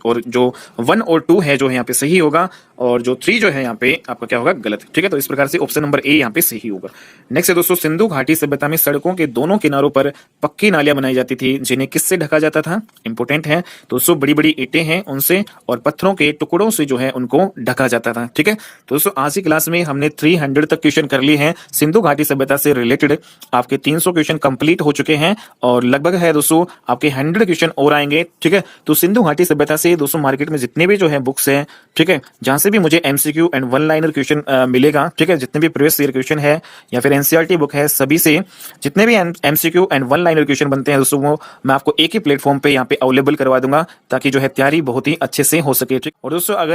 और जो 1 और 2 है जो है यहाँ पे सही होगा, और जो 3 जो है यहाँ पे आपका क्या होगा, गलत। ठीक है, तो इस प्रकार से ऑप्शन नंबर ए यहाँ पे सही होगा। नेक्स्ट है दोस्तों, सिंधु घाटी सभ्यता में सड़कों के दोनों किनारों पर पक्की नालियां बनाई जाती थी, जिन्हें किससे ढका जाता था? इंपोर्टेंट है दोस्तों, बड़ी बड़ी ईंटें हैं उनसे और पत्थरों के टुकड़ों से जो है उनको ढका जाता था। ठीक है, तो दोस्तों आज की क्लास में हमने 300 तक क्वेश्चन कर लिए हैं सिंधु घाटी सभ्यता से रिलेटेड। आपके 300 क्वेश्चन कंप्लीट हो चुके हैं और लगभग है दोस्तों आपके 100 क्वेश्चन और आएंगे। ठीक है, तो सिंधु घाटी सभ्यता से दोस्तों मार्केट में जितने भी जो है बुक्स हैं, ठीक है, जहां से भी मुझे MCQ and one liner question मिलेगा, ठीक है, जितने भी प्रीवियस ईयर क्वेश्चन है या फिर एनसीईआरटी बुक है, सभी से जितने भी MCQ and one liner question बनते हैं दोस्तों वो मैं आपको एक ही प्लेटफॉर्म पे यहाँ पे अवेलेबल करवा दूंगा, ताकि जो है तैयारी बहुत ही अच्छे से हो सके। ठीक, और दोस्तों अगर